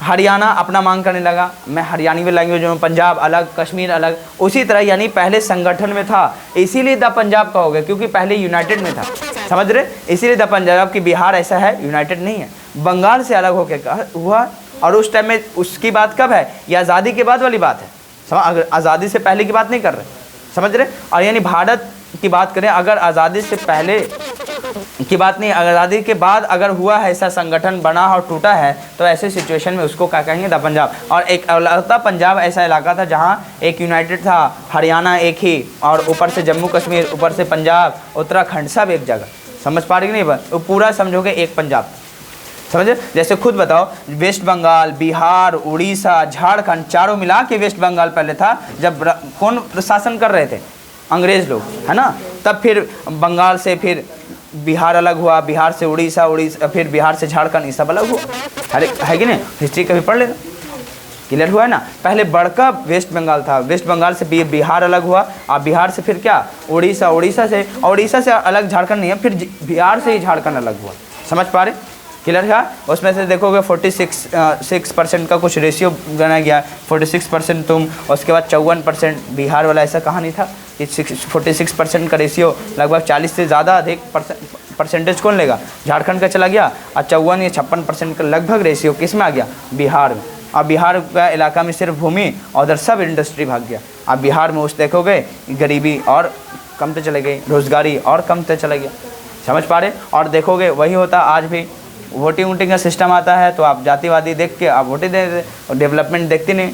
हरियाणा अपना मांग करने लगा, मैं हरियाणवी लैंग्वेज में, पंजाब अलग, कश्मीर अलग। उसी तरह यानी पहले संगठन में था, इसीलिए द पंजाब का हो गया, क्योंकि पहले यूनाइटेड में था। समझ रहे? इसीलिए द पंजाब की बिहार ऐसा है, यूनाइटेड नहीं है, बंगाल से अलग होकर हुआ। और उस टाइम में उसकी बात कब है? ये आज़ादी के बाद वाली बात है, समझ? अगर आज़ादी से पहले की बात नहीं कर रहे, समझ रहे? और यानी भारत की बात करें, अगर आज़ादी से पहले की बात नहीं, आज़ादी के बाद अगर हुआ है ऐसा संगठन बना और टूटा है, तो ऐसे सिचुएशन में उसको क्या कहेंगे? द पंजाब। और एक पंजाब ऐसा इलाका था जहाँ एक यूनाइटेड था, हरियाणा एक ही, और ऊपर से जम्मू कश्मीर, ऊपर से पंजाब, उत्तराखंड, सब एक जगह। समझ पा रही नहीं? बस तो पूरा समझोगे एक पंजाब, समझे? जैसे खुद बताओ, वेस्ट बंगाल, बिहार, उड़ीसा, झारखंड, चारों मिला के वेस्ट बंगाल पहले था। जब कौन शासन कर रहे थे? अंग्रेज़ लोग, है ना। तब फिर बंगाल से फिर बिहार अलग हुआ, बिहार से उड़ीसा, उड़ीसा फिर बिहार से झारखंड, ये सब अलग हुआ, है कि नहीं? हिस्ट्री कभी पढ़ लेना, क्लियर हुआ है ना। पहले बड़का वेस्ट बंगाल था, वेस्ट बंगाल से बिहार अलग हुआ, और बिहार से फिर क्या? उड़ीसा, उड़ीसा से अलग झारखंड नहीं है, फिर बिहार से ही झारखंड अलग हुआ। समझ पा रहे? क्लियर है? उसमें से देखोगे 46% का कुछ रेशियो गना गया, 46% तुम, उसके बाद 54% बिहार वाला। ऐसा कहानी था कि 46% का रेशियो लगभग 40 से ज़्यादा अधिक परसेंटेज कौन लेगा? झारखंड का चला गया। और 54 या 56% का लगभग रेशियो किस में आ गया? बिहार में। और बिहार का इलाका में सिर्फ भूमि और उधर सब इंडस्ट्री भाग गया। अब बिहार में उस देखोगे गरीबी और कम तो चले गई, रोजगारी और कम तो चला गया। समझ पा रहे? और देखोगे वही होता आज भी, वोटिंग का सिस्टम आता है तो आप जातिवादी देख के आप वोटिंग दे, और डेवलपमेंट देखते नहीं,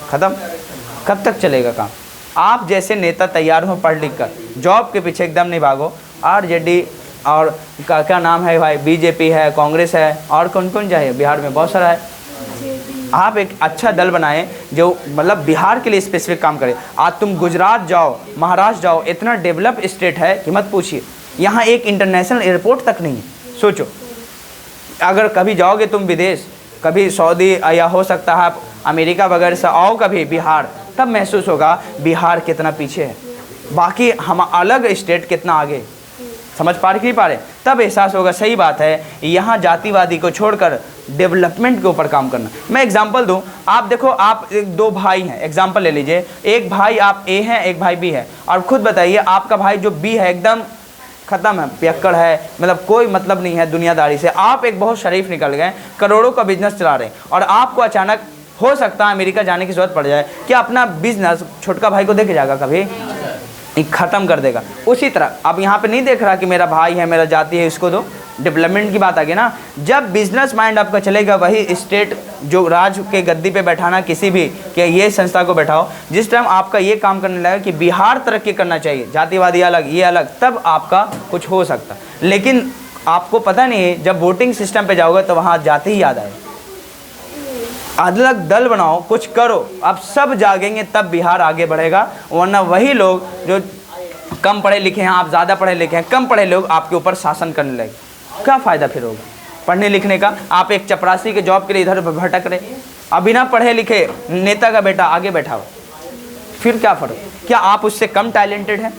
ख़त्म। कब तक चलेगा काम? आप जैसे नेता तैयार हो पढ़ लिख कर, जॉब के पीछे एकदम नहीं भागो। आरजेडी और क्या नाम है भाई, बीजेपी है, कांग्रेस है, और कौन कौन जाए बिहार में, बहुत सारा है। आप एक अच्छा दल बनाएं जो मतलब बिहार के लिए स्पेसिफिक काम करे। आज तुम गुजरात जाओ, महाराष्ट्र जाओ, इतना डेवलप स्टेट है कि मत पूछिए। यहाँ एक इंटरनेशनल एयरपोर्ट तक नहीं है। सोचो, अगर कभी जाओगे तुम विदेश, कभी सऊदी या हो सकता है आप अमेरिका वगैरह से आओ कभी बिहार, तब महसूस होगा बिहार कितना पीछे है, बाकी हम अलग स्टेट कितना आगे। समझ पा रहे, तब एहसास होगा। सही बात है, यहाँ जातिवादी को छोड़कर डेवलपमेंट के ऊपर काम करना। मैं एग्जांपल दूं, आप देखो, आप दो भाई हैं, एग्जांपल ले लीजिए, एक भाई आप ए हैं, एक भाई बी है, और खुद बताइए आपका भाई जो बी है एकदम ख़त्म है, पियक्कड़ है, मतलब कोई मतलब नहीं है दुनियादारी से। आप एक बहुत शरीफ निकल गए, करोड़ों का बिजनेस चला रहे हैं, और आपको अचानक हो सकता है अमेरिका जाने की ज़रूरत पड़ जाए, क्या अपना बिजनेस छोटका भाई को देके जाएगा कभी? ख़त्म कर देगा। उसी तरह अब यहाँ पे नहीं देख रहा कि मेरा भाई है, मेरा जाति है, इसको दो। डेवलपमेंट की बात आ गई ना। जब बिजनेस माइंड आपका चलेगा, वही स्टेट जो राज के गद्दी पे बैठाना किसी भी कि ये संस्था को बैठाओ, जिस टाइम आपका ये काम करने लगेगा कि बिहार तरक्की करना चाहिए, जातिवादी अलग, ये अलग, तब आपका कुछ हो सकता। लेकिन आपको पता नहीं है, जब वोटिंग सिस्टम पे जाओगे तो वहाँ जाति ही याद आए। अलग दल बनाओ, कुछ करो, अब सब जागेंगे तब बिहार आगे बढ़ेगा। वरना वही लोग जो कम पढ़े लिखे हैं, आप ज़्यादा पढ़े लिखे हैं, कम पढ़े लोग आपके ऊपर शासन करने लगे, क्या फ़ायदा फिर होगा पढ़ने लिखने का? आप एक चपरासी के जॉब के लिए इधर भटक रहे, अब बिना पढ़े लिखे नेता का बेटा आगे बैठा हो, फिर क्या फ़र्क? क्या आप उससे कम टैलेंटेड हैं?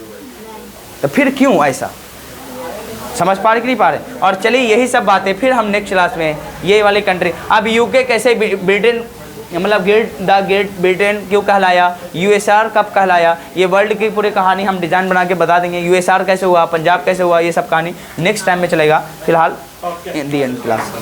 तो फिर क्यों ऐसा? समझ पा रहे कि नहीं पा रहे? और चलिए यही सब बातें फिर हम नेक्स्ट क्लास में, ये वाली कंट्री, अब यूके कैसे ब्रिटेन, मतलब ग्रेट ब्रिटेन क्यों कहलाया, यूएसआर कब कहलाया, ये वर्ल्ड की पूरी कहानी हम डिज़ाइन बना के बता देंगे। यूएसआर कैसे हुआ, पंजाब कैसे हुआ, ये सब कहानी नेक्स्ट टाइम में चलेगा। फिलहाल इन दी एंड क्लास।